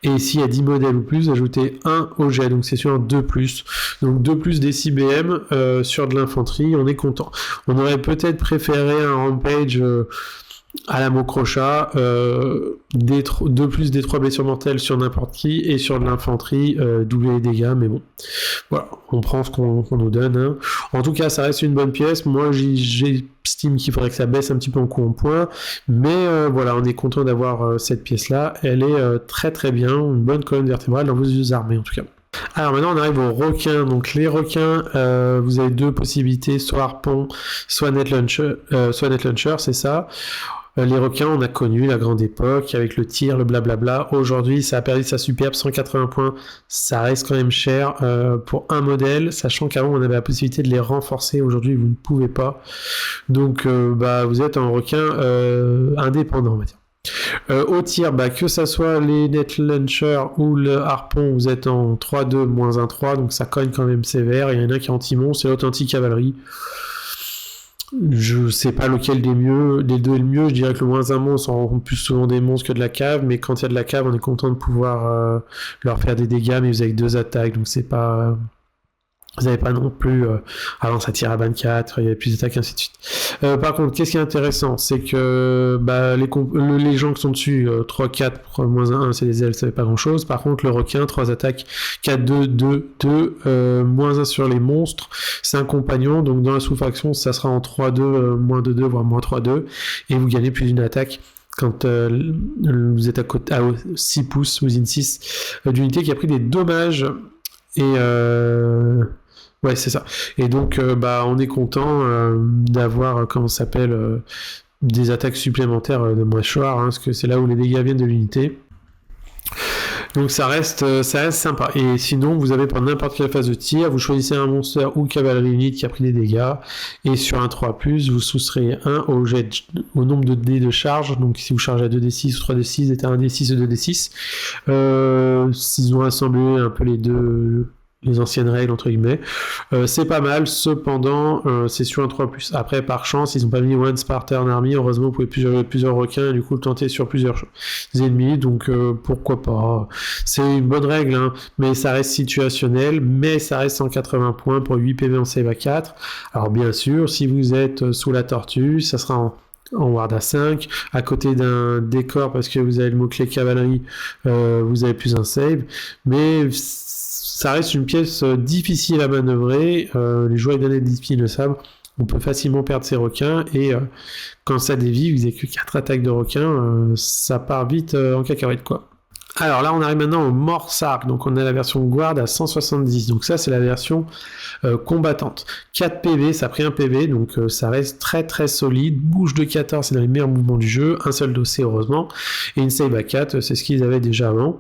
et s'il y a 10 modèles ou plus, ajoutez 1 au jet, donc c'est sur un 2+, donc 2+ des 6 BM sur de l'infanterie, on est content. On aurait peut-être préféré un rampage à la Mokrocha, 2+ des 3 blessures mortelles sur n'importe qui, et sur de l'infanterie, doubler les dégâts, mais bon, voilà, on prend ce qu'on nous donne, hein. En tout cas, ça reste une bonne pièce. Moi, j'estime qu'il faudrait que ça baisse un petit peu en coût en points, mais voilà, on est content d'avoir cette pièce-là, elle est très très bien, une bonne colonne vertébrale dans vos armées, en tout cas. Alors maintenant on arrive aux requins. Donc les requins, vous avez 2 possibilités, soit harpon, soit net launcher, c'est ça. Les requins, on a connu la grande époque avec le tir, le blablabla. Aujourd'hui, ça a perdu sa superbe, 180 points. Ça reste quand même cher pour un modèle, sachant qu'avant on avait la possibilité de les renforcer. Aujourd'hui, vous ne pouvez pas. Donc, vous êtes un requin indépendant, on va dire. Au tir, que ça soit les net launcher ou le harpon, vous êtes en 3-2, moins 1-3, donc ça cogne quand même sévère. Il y en a un qui est anti-monstre, c'est l'autre anti-cavalerie. Je sais pas lequel des deux est le mieux, je dirais que le moins 1 monstre on rencontre plus souvent des monstres que de la cave, mais quand il y a de la cave, on est content de pouvoir leur faire des dégâts, mais vous avez 2 attaques, donc c'est pas... Vous n'avez pas non plus... avant, ça tire à 24, il y a plus d'attaques, ainsi de suite. Par contre, qu'est-ce qui est intéressant, c'est que les gens qui sont dessus, 3-4, moins 1, c'est des elfes, ça fait pas grand-chose. Par contre, le requin, 3 attaques, 4-2, 2, moins 1 sur les monstres, c'est un compagnon, donc dans la sous-faction, ça sera en 3-2, moins 2, voire moins 3-2, et vous gagnez plus d'une attaque quand vous êtes à 6 pouces, vous in 6 d'unité qui a pris des dommages, et... Ouais, c'est ça. Et donc, on est content d'avoir, comment ça s'appelle, des attaques supplémentaires de mâchoire, parce que c'est là où les dégâts viennent de l'unité. Donc ça reste sympa. Et sinon, vous avez pour n'importe quelle phase de tir, vous choisissez un monstre ou cavalerie unite qui a pris des dégâts, et sur un 3+, vous soustrayez 1 au nombre de dés de charge. Donc si vous chargez à 2d6 ou 3d6, vous êtes à 1d6 ou 2d6. S'ils ont assemblé un peu les anciennes règles entre guillemets, c'est pas mal. Cependant, c'est sur un 3+. Après, par chance, ils ont pas mis One Spartan Army. Heureusement, vous pouvez plusieurs requins et du coup le tenter sur plusieurs ennemis. Donc pourquoi pas. C'est une bonne règle, hein, mais ça reste situationnel. Mais ça reste 180 points pour 8 PV en save à 4. Alors bien sûr, si vous êtes sous la tortue, ça sera en ward à 5, à côté d'un décor parce que vous avez le mot-clé cavalerie, vous avez plus un save, mais ça reste une pièce difficile à manœuvrer. Les joueurs d'année de le savent, on peut facilement perdre ses requins, et quand ça dévie, vous n'avez que 4 attaques de requins, ça part vite en cacahuète, quoi. Alors là, on arrive maintenant au Morsark, donc on a la version Guard à 170, donc ça c'est la version combattante. 4 PV, ça a pris 1 PV, donc ça reste très très solide. Bouche de 14, c'est dans les meilleurs mouvements du jeu, un seul dossier heureusement, et une save à 4, c'est ce qu'ils avaient déjà avant.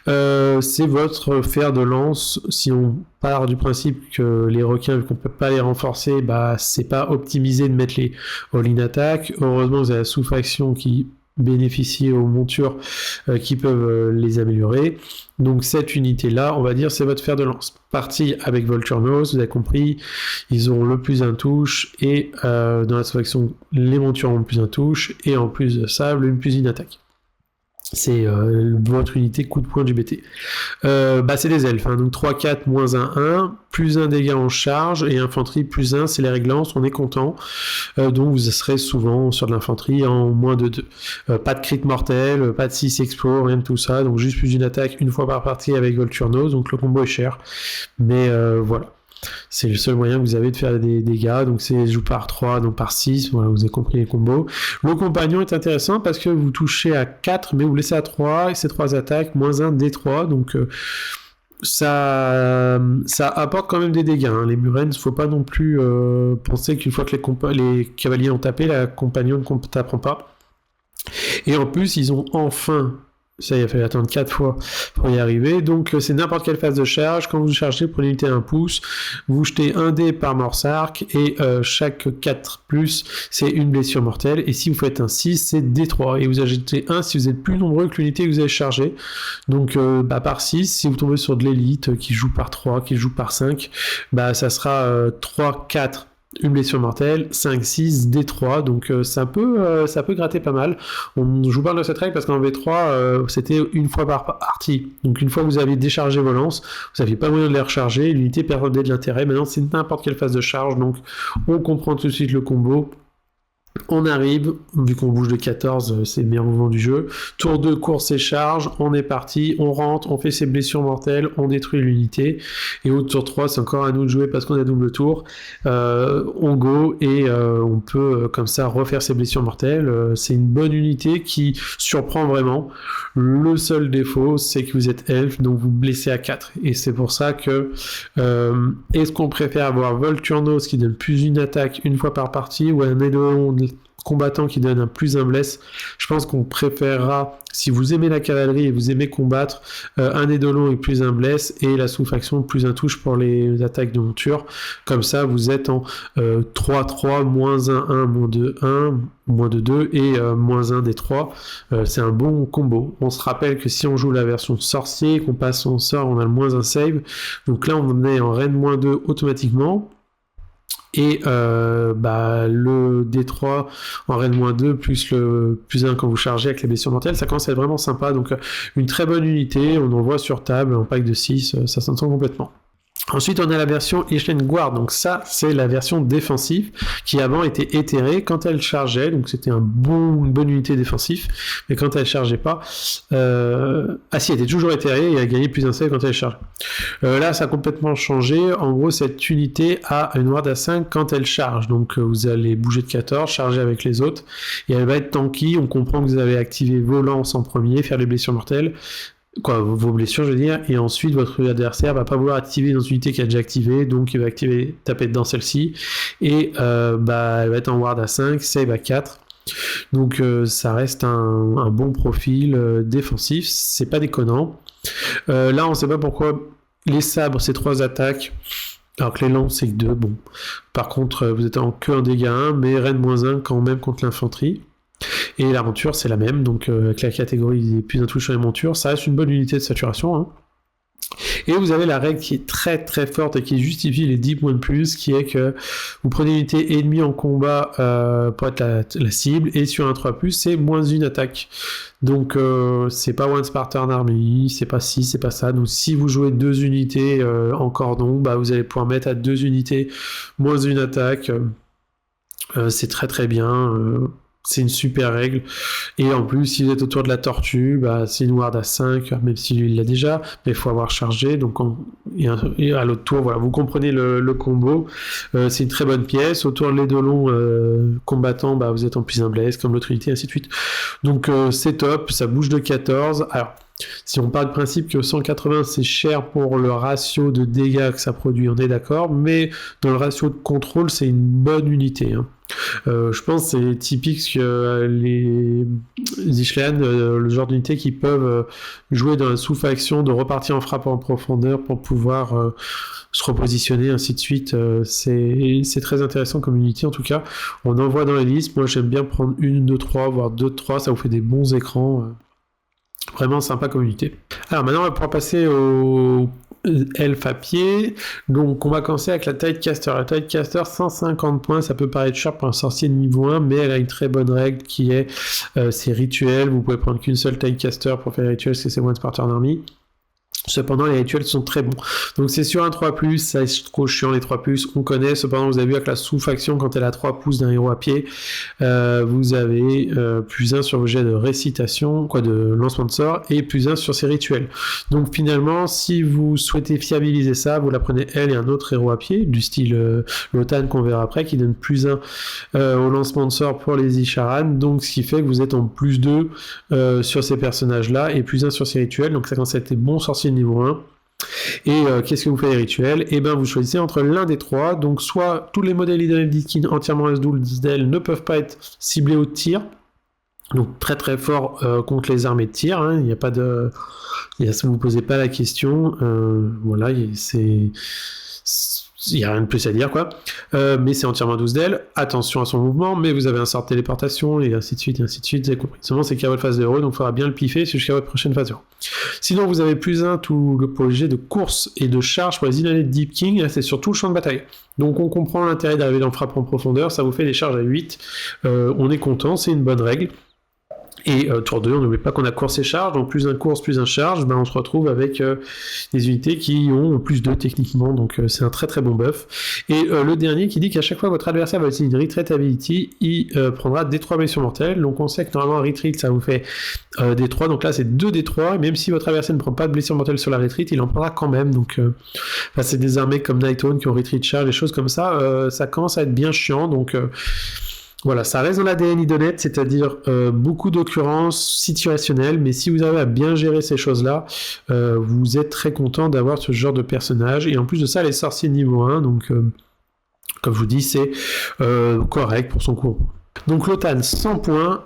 C'est votre fer de lance. Si on part du principe que les requins, vu qu'on peut pas les renforcer, c'est pas optimisé de mettre les all-in attack. Heureusement, vous avez la sous-faction qui bénéficier aux montures qui peuvent les améliorer. Donc cette unité-là, on va dire, c'est votre fer de lance. Parti avec Volturnos, vous avez compris, ils ont le plus un touche, et dans la sous-faction, les montures ont le plus un touche, et en plus de ça, le plus une attaque. C'est votre unité coup de poing du BT. C'est des elfes, hein, donc 3-4, moins 1, plus 1 dégâts en charge, et infanterie plus 1, c'est les réglances, on est content. Donc vous serez souvent sur de l'infanterie en moins de 2. Pas de crit mortel, pas de 6 explo, rien de tout ça, donc juste plus d'une attaque une fois par partie avec Volturnos, donc le combo est cher. Mais voilà. C'est le seul moyen que vous avez de faire des dégâts. Donc c'est joue par 3, donc par 6. Voilà, vous avez compris les combos. Le compagnon est intéressant parce que vous touchez à 4, mais vous laissez à 3, et ces 3 attaques, moins 1 D3. Donc ça apporte quand même des dégâts. Hein. Les Murens, faut pas non plus penser qu'une fois que les cavaliers ont tapé, la compagnon ne tapera pas. Et en plus, ils ont enfin... Ça, il a fallu attendre 4 fois pour y arriver. Donc, c'est n'importe quelle phase de charge. Quand vous chargez pour l'unité 1 pouce, vous jetez un dé par morse-arc et chaque 4 plus, c'est une blessure mortelle. Et si vous faites un 6, c'est D3. Et vous ajoutez 1 si vous êtes plus nombreux que l'unité que vous avez chargée. Donc, par 6, si vous tombez sur de l'élite qui joue par 3, qui joue par 5, ça sera 3, 4. Une blessure mortelle, 5, 6, D3, donc ça peut gratter pas mal. Je vous parle de cette règle parce qu'en V3, c'était une fois par partie. Donc une fois que vous avez déchargé vos lances, vous n'aviez pas moyen de les recharger, l'unité perdait de l'intérêt. Maintenant, c'est n'importe quelle phase de charge, donc on comprend tout de suite le combo. On arrive, vu qu'on bouge de 14, c'est le meilleur mouvement du jeu. Tour 2, course et charge, on est parti, on rentre, on fait ses blessures mortelles, on détruit l'unité. Et au tour 3, c'est encore à nous de jouer parce qu'on a double tour. On go et on peut comme ça refaire ses blessures mortelles. C'est une bonne unité qui surprend vraiment. Le seul défaut, c'est que vous êtes elfe, donc vous blessez à 4. Et c'est pour ça que est-ce qu'on préfère avoir Volturnos qui donne plus une attaque une fois par partie ou un élément combattant qui donne un plus un bless? Je pense qu'on préférera, si vous aimez la cavalerie et vous aimez combattre, un édolon et plus un bless et la sous-faction plus un touche pour les attaques de monture. Comme ça, vous êtes en 3-3, moins 1, moins 2, 1, moins 2 et moins 1 des 3. C'est un bon combo. On se rappelle que si on joue la version sorcier, qu'on passe son sort, on a le moins 1 save. Donc là, on est en reine moins 2 automatiquement. Et le D3 en reine moins 2 plus le plus 1 quand vous chargez avec les blessures mortelles, ça commence à être vraiment sympa. Donc une très bonne unité, on en voit sur table en pack de 6, ça s'entend complètement. Ensuite, on a la version Ishlen Guard, donc ça, c'est la version défensive, qui avant était éthérée quand elle chargeait, donc c'était une bonne unité défensive, mais quand elle chargeait pas, elle était toujours éthérée et elle gagnait plus d'un save quand elle charge. Là, ça a complètement changé, en gros, cette unité a une ward à 5 quand elle charge, donc vous allez bouger de 14, charger avec les autres, et elle va être tanky, on comprend que vous avez activé vos lances en premier, faire les blessures mortelles, vos blessures je veux dire, et ensuite votre adversaire va pas vouloir activer une unité qui a déjà activé, donc il va taper dedans celle-ci, et elle va être en ward à 5, save à 4, donc ça reste un bon profil défensif, c'est pas déconnant. Là on sait pas pourquoi les sabres c'est 3 attaques, alors que les lances c'est que 2, bon, par contre vous êtes en que en dégâts 1, mais reine moins 1 quand même contre l'infanterie. Et la monture c'est la même, donc avec la catégorie des plus un touche sur les montures, ça reste une bonne unité de saturation. Hein. Et vous avez la règle qui est très très forte et qui justifie les 10 points de plus, qui est que vous prenez une unité ennemie en combat pour être la cible, et sur un 3+, c'est moins une attaque. Donc c'est pas One Spartan Army, c'est pas ci, c'est pas ça. Donc si vous jouez 2 unités en cordon, vous allez pouvoir mettre à 2 unités moins une attaque. C'est très très bien. C'est une super règle. Et en plus, si vous êtes autour de la tortue, c'est une ward à 5, même si lui il l'a déjà, mais il faut avoir chargé. Donc et à l'autre tour, voilà, vous comprenez le combo. C'est une très bonne pièce. Autour de l'édolon combattant, vous êtes en plus un bless, comme l'autre unité, ainsi de suite. Donc c'est top, ça bouge de 14. Alors, si on part du principe que 180 c'est cher pour le ratio de dégâts que ça produit, on est d'accord, mais dans le ratio de contrôle, c'est une bonne unité. Hein. Je pense que c'est typique que les Ishlan, le genre d'unité qui peuvent jouer dans la sous-faction, de repartir en frappe en profondeur pour pouvoir se repositionner, ainsi de suite. C'est très intéressant comme unité en tout cas. On en voit dans les listes. Moi j'aime bien prendre 1, 2, 3, voire 2, 3, ça vous fait des bons écrans. Vraiment sympa comme unité. Alors maintenant on va pouvoir passer au elfe à pied. Donc on va commencer avec la Tidecaster. La Tidecaster 150 points, ça peut paraître cher pour un sorcier de niveau 1, mais elle a une très bonne règle qui est ses rituels. Vous pouvez prendre qu'une seule Tidecaster pour faire les rituels, parce que c'est One Spartan Army. Cependant, les rituels sont très bons. Donc c'est sur un 3+, ça est trop chiant les 3+, on connaît. Cependant, vous avez vu avec la sous-faction, quand elle a 3 pouces d'un héros à pied, vous avez +1 sur vos jets de récitation, de lancement de sort, et +1 sur ses rituels. Donc finalement, si vous souhaitez fiabiliser ça, vous la prenez elle et un autre héros à pied, du style Lotan qu'on verra après, qui donne +1 au lancement de sort pour les Isharan, donc ce qui fait que vous êtes en +2 sur ces personnages-là, et +1 sur ces rituels, donc ça quand c'était bon sorcier niveau 1. Et qu'est-ce que vous faites les rituels? Et bien vous choisissez entre l'un des trois, donc soit tous les modèles Idoneth entièrement S12 d'elle ne peuvent pas être ciblés au tir, donc très très fort contre les armées de tir, hein. Il n'y a pas de... vous ne posez pas la question, voilà, il n'y a rien de plus à dire, quoi. Mais c'est entièrement 12 d'ailes. Attention à son mouvement, mais vous avez un sort de téléportation, et ainsi de suite, et ainsi de suite. Vous avez compris. Seulement, c'est qu'à votre phase de héros, donc il faudra bien le piffer jusqu'à votre prochaine phase de héros. Sinon, vous avez +1 tout le projet de course et de charge pour les Idoneth Deep King. Là, c'est sur tout le champ de bataille. Donc, on comprend l'intérêt d'arriver dans frappe en profondeur. Ça vous fait des charges à 8. On est content, c'est une bonne règle. Et tour 2, on n'oublie pas qu'on a course et charge, donc +1 course, +1 charge, on se retrouve avec des unités qui ont +2 techniquement, donc c'est un très très bon buff. Et le dernier qui dit qu'à chaque fois que votre adversaire va utiliser une retreat ability, il prendra D3 blessures mortelles, donc on sait que normalement un retreat ça vous fait D3, donc là c'est 2 D3, et même si votre adversaire ne prend pas de blessures mortelles sur la retreat, il en prendra quand même, donc c'est des armées comme Nighthawk qui ont retreat charge, des choses comme ça, ça commence à être bien chiant, donc... voilà, ça reste dans l'ADN Idoneth, c'est-à-dire beaucoup d'occurrences situationnelles, mais si vous arrivez à bien gérer ces choses-là, vous êtes très content d'avoir ce genre de personnage, et en plus de ça, les sorciers niveau 1, donc comme je vous dis, c'est correct pour son cours. Donc Lotan, 100 points,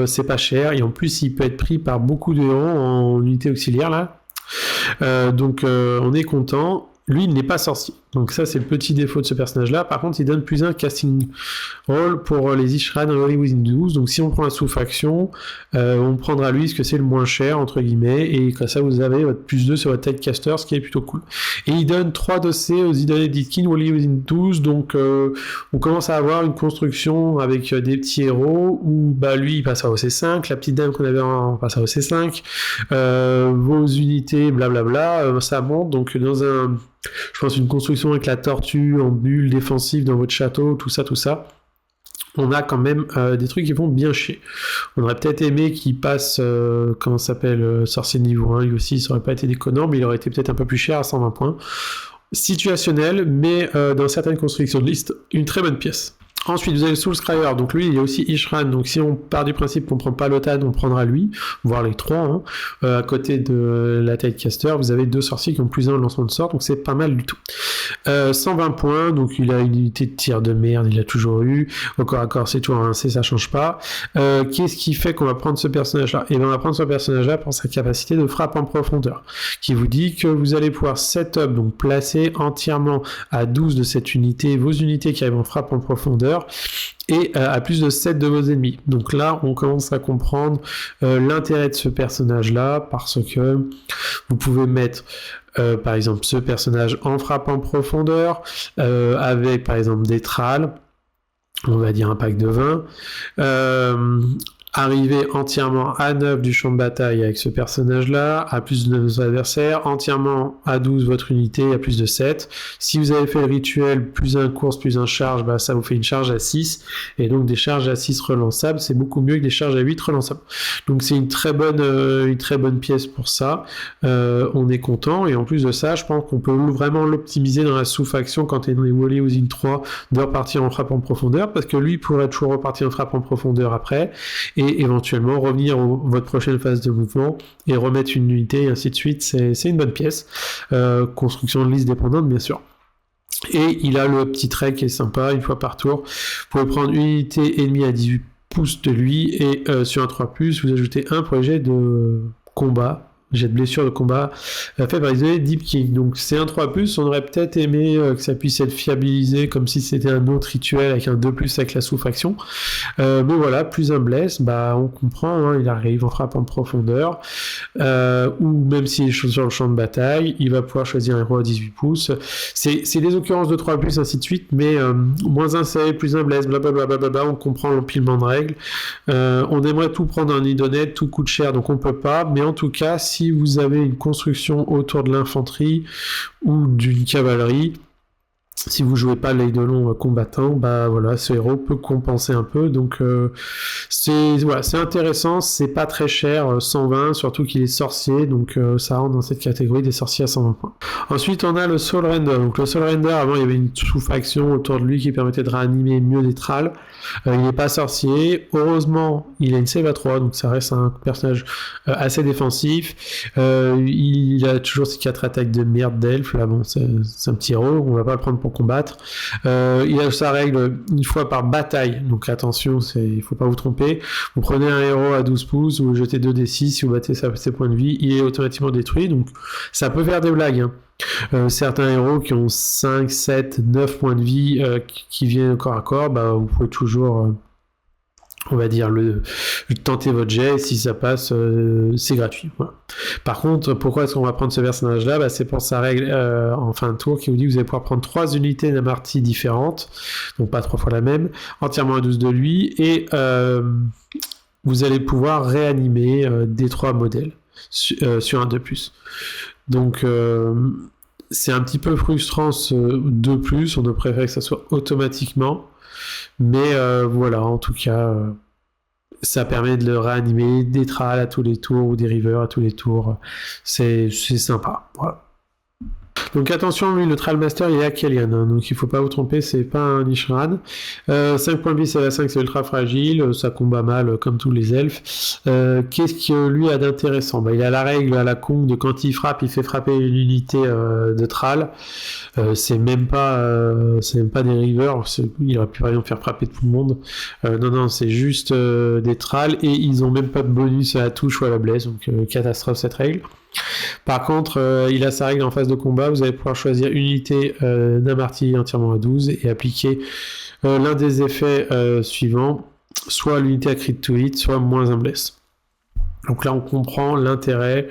c'est pas cher, et en plus il peut être pris par beaucoup de héros en unité auxiliaire, là. Donc on est content. Lui, il n'est pas sorcier. Donc ça, c'est le petit défaut de ce personnage-là. Par contre, il donne +1 casting roll pour les Ishran Holy Within 12. Donc si on prend la sous-faction, on prendra lui, parce que c'est le moins cher, entre guillemets, et comme ça, vous avez votre +2 sur votre Tidecaster, ce qui est plutôt cool. Et il donne 3 dossiers aux Idoneth Deep King Holy Within 12. Donc on commence à avoir une construction avec des petits héros, où lui, il passe à OC5, la petite dame qu'on avait passe à OC5, vos unités, blablabla, ça monte. Donc dans je pense une construction avec la tortue en bulle défensive dans votre château, tout ça, on a quand même des trucs qui vont bien chier. On aurait peut-être aimé qu'il passe, comment ça s'appelle, sorcier niveau 1, lui aussi, ça aurait pas été déconnant, mais il aurait été peut-être un peu plus cher à 120 points. Situationnel, mais dans certaines constructions de liste, une très bonne pièce. Ensuite, vous avez le Soulscryer, donc lui, il y a aussi Ishran, donc si on part du principe qu'on ne prend pas Lotan, on prendra lui, voire les trois, hein. À côté de la Tidecaster, vous avez 2 sorciers qui ont +1 au lancement de sort, donc c'est pas mal du tout. 120 points, donc il a une unité de tir de merde, il l'a toujours eu, au corps à corps c'est toujours un C, ça change pas. Qu'est-ce qui fait qu'on va prendre ce personnage-là? Et bien on va prendre ce personnage-là pour sa capacité de frappe en profondeur, qui vous dit que vous allez pouvoir setup, donc placer entièrement à 12 de cette unité, vos unités qui arrivent en frappe en profondeur, et à plus de 7 de vos ennemis. Donc là, on commence à comprendre l'intérêt de ce personnage-là, parce que vous pouvez mettre par exemple ce personnage en frappe en profondeur, avec par exemple des tralles, on va dire un pack de 20, arriver entièrement à 9 du champ de bataille avec ce personnage-là, à plus de 9 de vos adversaires, entièrement à 12 votre unité, à plus de 7. Si vous avez fait le rituel, +1 course, +1 charge, ça vous fait une charge à 6, et donc des charges à 6 relançables, c'est beaucoup mieux que des charges à 8 relançables. Donc c'est une très bonne pièce pour ça, on est content, et en plus de ça, je pense qu'on peut vraiment l'optimiser dans la sous-faction quand on est Holy Within 3, de repartir en frappe en profondeur, parce que lui pourrait toujours repartir en frappe en profondeur après, et éventuellement revenir votre prochaine phase de mouvement et remettre une unité et ainsi de suite. C'est une bonne pièce. Construction de liste dépendante, bien sûr. Et il a le petit trait qui est sympa, une fois par tour. Vous pouvez prendre une unité ennemie à 18 pouces de lui, et sur un 3+, vous ajoutez un projet de combat, jet de blessure de combat fait par les Deep King. Donc c'est un 3+, on aurait peut-être aimé que ça puisse être fiabilisé comme si c'était un autre rituel avec un 2+ avec la sous-faction. Mais voilà, +1 bless, on comprend, hein, il arrive en frappe en profondeur, ou même s'il est sur le champ de bataille, il va pouvoir choisir un héros à 18 pouces. C'est des occurrences de 3+, ainsi de suite, mais -1 save, +1 bless, blablabla, on comprend l'empilement de règles. On aimerait tout prendre en Idoneth, tout coûte cher, donc on peut pas, mais en tout cas, si si vous avez une construction autour de l'infanterie ou d'une cavalerie, si vous jouez pas l'Eidolon combattant, bah voilà, ce héros peut compenser un peu. Donc c'est intéressant, c'est pas très cher, 120, surtout qu'il est sorcier, donc ça rentre dans cette catégorie des sorciers à 120 points. Ensuite, on a le Soul Render. Donc le Soul Render, avant il y avait une sous-faction autour de lui qui permettait de réanimer mieux des tralls. Il n'est pas sorcier. Heureusement, il a une save à 3, donc ça reste un personnage assez défensif. Il a toujours ses 4 attaques de merde d'elfe. Là, bon, c'est un petit héros, on va pas le prendre pour combattre. Il a sa règle une fois par bataille, donc attention, il faut pas vous tromper. Vous prenez un héros à 12 pouces, vous jetez 2d6, si vous battez ses points de vie, il est automatiquement détruit, donc ça peut faire des blagues, hein. Certains héros qui ont 5, 7, 9 points de vie qui viennent corps à corps, bah, vous pouvez toujours on va dire tenter votre jet, et si ça passe c'est gratuit, voilà. Par contre, pourquoi est-ce qu'on va prendre ce personnage là, bah, c'est pour sa règle en fin de tour qui vous dit que vous allez pouvoir prendre 3 unités d'Amarty différentes, donc pas 3 fois la même, entièrement à 12 de lui, et vous allez pouvoir réanimer des 3 modèles sur un 2+. Donc c'est un petit peu frustrant ce 2+, on aurait préféré que ça soit automatiquement, mais voilà, en tout cas ça permet de le réanimer, des tralls à tous les tours ou des rivers à tous les tours, c'est sympa, voilà. Donc attention, lui, le Trallmaster, il est à Kellyan, hein, donc il faut pas vous tromper, c'est pas un Ishran. 5 points de vie, c'est la 5, c'est ultra fragile, ça combat mal comme tous les elfes. Qu'est-ce que lui a d'intéressant? Bah, il a la règle à la con de quand il frappe, il fait frapper une unité de Trall. C'est même pas des rivers, il aurait pu par exemple faire frapper tout le monde. Non, c'est juste des Tralls, et ils ont même pas de bonus à la touche ou à la blesse, donc catastrophe cette règle. Par contre, il a sa règle en phase de combat, vous allez pouvoir choisir une unité d'Amarty entièrement à 12 et appliquer l'un des effets suivants, soit l'unité à crit to hit, soit moins un bless. Donc là on comprend l'intérêt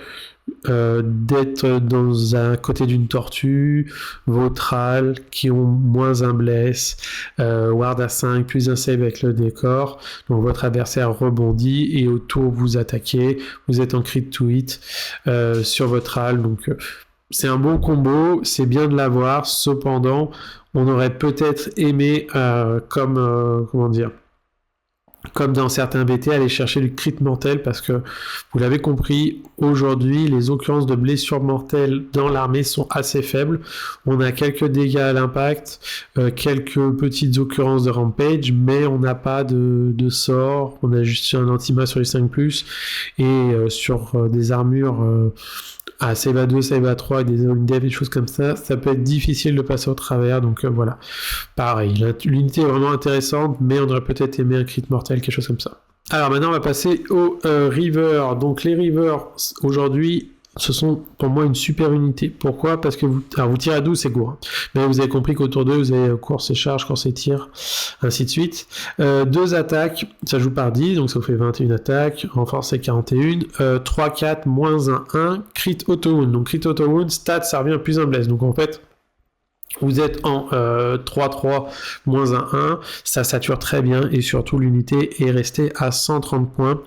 d'être dans un côté d'une tortue, vos tralls qui ont moins un bless, ward à 5 plus un save avec le décor, donc votre adversaire rebondit et au tour vous attaquez, vous êtes en crit to hit sur votre trall, donc c'est un bon combo, c'est bien de l'avoir. Cependant on aurait peut-être aimé comme dans certains BT, aller chercher du crit mortel, parce que, vous l'avez compris, aujourd'hui, les occurrences de blessures mortelles dans l'armée sont assez faibles. On a quelques dégâts à l'impact, quelques petites occurrences de rampage, mais on n'a pas de sort, on a juste un anti-ma sur les 5+, et sur des armures à save à 2, save à 3, et des all-dev, des choses comme ça, ça peut être difficile de passer au travers, donc voilà. Pareil, l'unité est vraiment intéressante, mais on aurait peut-être aimé un crit mortel, quelque chose comme ça. Alors maintenant, on va passer aux Rivers. Donc les Rivers, aujourd'hui, ce sont pour moi une super unité. Pourquoi? Parce que vous tirez à 12, c'est court. Mais vous avez compris qu'autour d'eux, vous avez course et charge, course et tir, ainsi de suite. 2 attaques, ça joue par 10, donc ça vous fait 21 attaques. Renforce c'est 41. 3, 4, moins 1, 1. Crit auto-wound. Donc crit auto-wound, stat, ça revient plus un bless. Donc en fait, vous êtes en 3-3 moins 1-1, ça sature très bien, et surtout l'unité est restée à 130 points.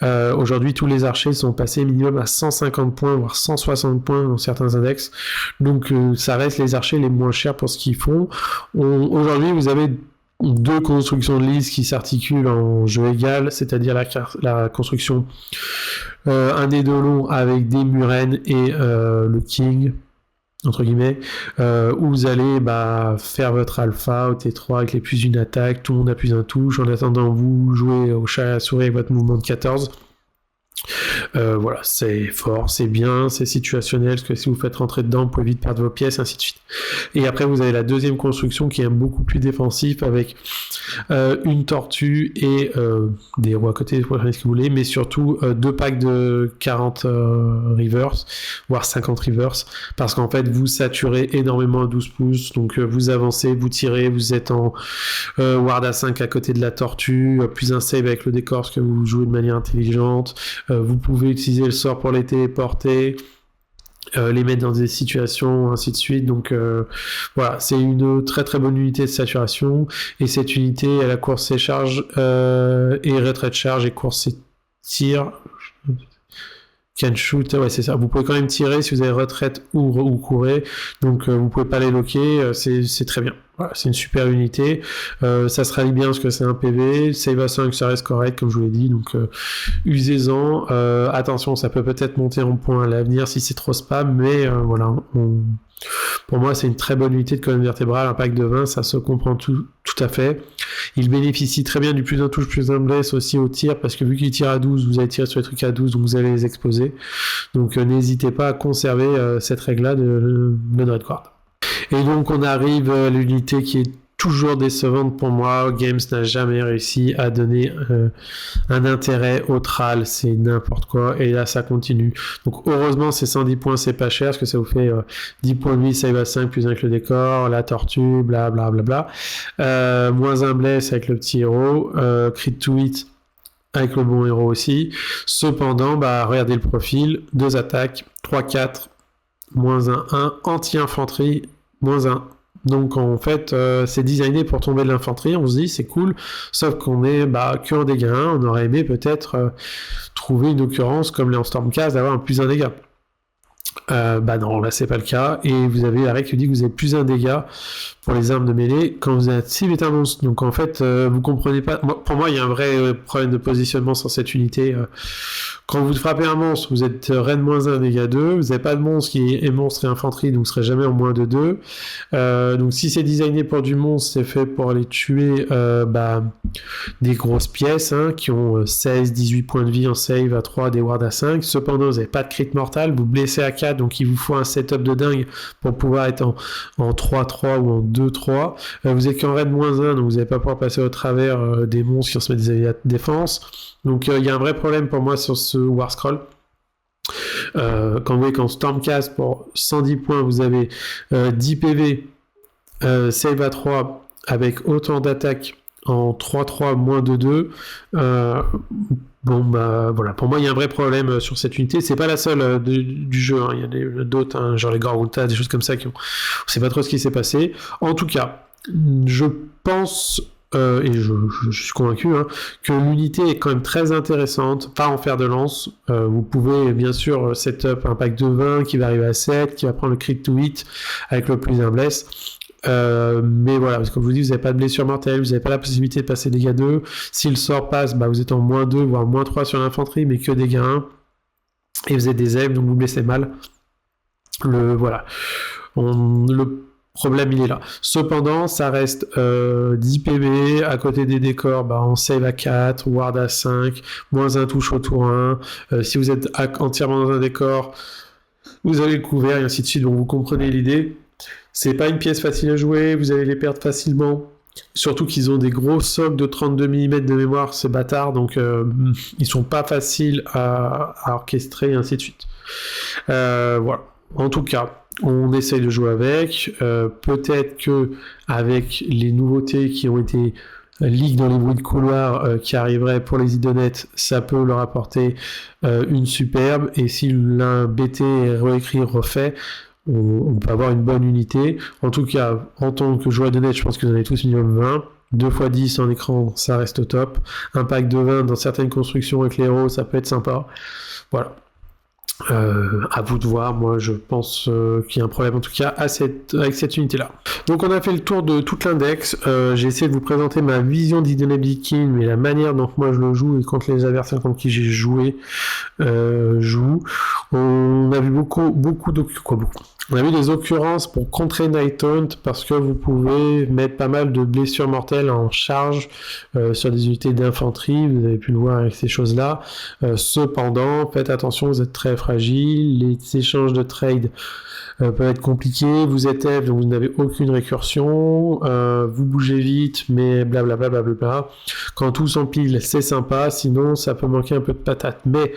Aujourd'hui, tous les archers sont passés minimum à 150 points, voire 160 points dans certains index. Donc ça reste les archers les moins chers pour ce qu'ils font. Aujourd'hui, vous avez 2 constructions de liste qui s'articulent en jeu égal, c'est-à-dire la construction un Eidolon avec des Muren et le King, entre guillemets, où vous allez faire votre alpha au T3 avec les plus une attaque, tout le monde a plus un touche, en attendant vous jouez au chat à la souris avec votre mouvement de 14. Voilà, c'est fort, c'est bien, c'est situationnel, parce que si vous faites rentrer dedans, vous pouvez vite perdre vos pièces, ainsi de suite. Et après, vous avez la deuxième construction qui est beaucoup plus défensif, avec une tortue et des héros à côté, vous prenez ce que vous voulez, mais surtout 2 packs de 40 rivers, voire 50 rivers, parce qu'en fait, vous saturez énormément à 12 pouces, donc vous avancez, vous tirez, vous êtes en ward à 5 à côté de la tortue, plus un save avec le décor, parce que vous jouez de manière intelligente. Vous pouvez utiliser le sort pour les téléporter, les mettre dans des situations, ainsi de suite. Donc voilà, c'est une très très bonne unité de saturation, et cette unité elle a course et charge et retraite charge et course et tir. Can shoot, ouais c'est ça. Vous pouvez quand même tirer si vous avez retraite ou courez, donc vous pouvez pas les loquer, c'est très bien. Voilà, c'est une super unité. Ça se rallie bien parce que c'est un PV. Save à 5, ça reste correct comme je vous l'ai dit, donc usez-en. Attention, ça peut peut-être monter en point à l'avenir si c'est trop spam, mais voilà. Pour moi, c'est une très bonne unité de colonne vertébrale. Un pack de 20, ça se comprend tout à fait. Il bénéficie très bien du plus d'un touche, plus d'un bless aussi au tir, parce que vu qu'il tire à 12, vous allez tirer sur les trucs à 12, donc vous allez les exposer. Donc n'hésitez pas à conserver cette règle-là de Dreadguard. Et donc on arrive à l'unité qui est toujours décevante pour moi. Games n'a jamais réussi à donner un intérêt au Thrall, c'est n'importe quoi, et là ça continue. Donc heureusement c'est 110 points, c'est pas cher, parce que ça vous fait 10 points de vie, save à 5 plus 1 avec le décor, la tortue, bla bla bla bla. Moins un bless avec le petit héros, crit to hit avec le bon héros aussi. Cependant, regardez le profil, 2 attaques, 3-4, moins 1, anti-infanterie, moins 1. Donc en fait, c'est designé pour tomber de l'infanterie, on se dit c'est cool, sauf qu'on est que en dégâts 1, on aurait aimé peut-être trouver une occurrence comme les en Stormcast d'avoir un plus 1 dégât. Non, là c'est pas le cas, et vous avez la règle qui dit que vous avez plus 1 dégât pour les armes de mêlée quand vous êtes cible est un monstre. Donc en fait, vous comprenez pas. Pour moi, il y a un vrai problème de positionnement sur cette unité. Quand vous frappez un monstre, vous êtes reine moins 1, dégâts 2. Vous n'avez pas de monstre qui est monstre et infanterie, donc vous ne serez jamais en moins de 2. Donc si c'est designé pour du monstre, c'est fait pour aller tuer des grosses pièces qui ont 16, 18 points de vie en save à 3, des wards à 5. Cependant, vous n'avez pas de crit mortal, vous blessez à 4, donc il vous faut un setup de dingue pour pouvoir être en 3-3 ou en 2-3. Vous êtes qu'en raid moins 1, donc vous n'allez pas pouvoir passer au travers des monstres qui ont se mettre des alliés de défense. Donc il y a un vrai problème pour moi sur ce War Scroll. Quand vous voyez qu'en Stormcast, pour 110 points, vous avez 10 PV, save à 3, avec autant d'attaque en 3-3, moins 2-2, voilà, pour moi il y a un vrai problème sur cette unité. C'est pas la seule du jeu, il y en a d'autres, genre les Gorgunta, des choses comme ça on sait pas trop ce qui s'est passé. En tout cas, je pense et je suis convaincu que l'unité est quand même très intéressante, pas en fer de lance. Vous pouvez bien sûr setup un pack de 20 qui va arriver à 7, qui va prendre le crit to hit avec le plus un bless. Mais voilà, parce que comme je vous dis, vous n'avez pas de blessure mortelle, vous n'avez pas la possibilité de passer dégâts 2. Si le sort passe, vous êtes en moins 2, voire moins 3 sur l'infanterie, mais que dégâts 1. Et vous êtes des elfes, donc vous blessez mal. Le problème, il est là. Cependant, ça reste 10 PV, à côté des décors, on save à 4, ward à 5, moins 1 touche au tour 1. Si vous êtes entièrement dans un décor, vous avez le couvert, et ainsi de suite, donc vous comprenez l'idée. C'est pas une pièce facile à jouer, vous allez les perdre facilement. Surtout qu'ils ont des gros socles de 32 mm de mémoire, ces bâtards, donc ils sont pas faciles à orchestrer, et ainsi de suite. Voilà. En tout cas, on essaye de jouer avec. Peut-être que avec les nouveautés qui ont été leak dans les bruits de couloir qui arriveraient pour les idonettes, ça peut leur apporter une superbe. Et si l'un BT est réécrit, refait, on peut avoir une bonne unité. En tout cas, en tant que joueur de net, je pense que vous en avez tous minimum 20. 2x10 en écran, ça reste au top. Un pack de 20 dans certaines constructions avec les héros, ça peut être sympa. Voilà. À vous de voir, moi je pense qu'il y a un problème en tout cas avec cette unité là. Donc on a fait le tour de toute l'index, j'ai essayé de vous présenter ma vision d'Idonette Deepkin, mais la manière dont moi je le joue et quand les adversaires contre qui j'ai joué jouent. On a vu beaucoup on a vu des occurrences pour contrer Nighthaunt parce que vous pouvez mettre pas mal de blessures mortelles en charge sur des unités d'infanterie, vous avez pu le voir avec ces choses-là. Cependant, faites attention, vous êtes très fragile, les échanges de trade peuvent être compliqués, vous êtes elfe, donc vous n'avez aucune récursion, vous bougez vite, mais blablabla, blablabla. Quand tout s'empile, c'est sympa, sinon ça peut manquer un peu de patate. Mais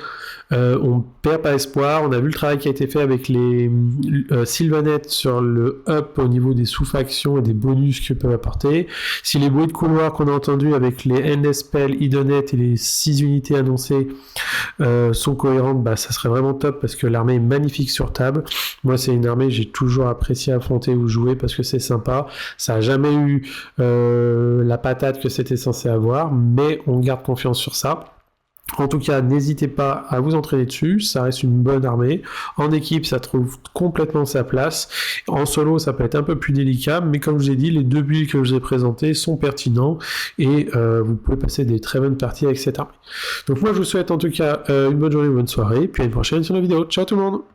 on perd pas espoir, on a vu le travail qui a été fait avec les Sylvanettes sur le up au niveau des sous-factions et des bonus qu'ils peuvent apporter. Si les bruits de couloir qu'on a entendus avec les Endless Spell, Idonette et les 6 unités annoncées sont cohérentes, ça serait vraiment top parce que l'armée est magnifique sur table. Moi c'est une armée que j'ai toujours apprécié affronter ou jouer parce que c'est sympa. Ça a jamais eu la patate que c'était censé avoir, mais on garde confiance sur ça. En tout cas, n'hésitez pas à vous entraîner dessus, ça reste une bonne armée. En équipe, ça trouve complètement sa place. En solo, ça peut être un peu plus délicat, mais comme je vous ai dit, les deux builds que je vous ai présentés sont pertinents et vous pouvez passer des très bonnes parties avec cette armée. Donc moi, je vous souhaite en tout cas une bonne journée, une bonne soirée, puis à une prochaine sur la vidéo. Ciao tout le monde!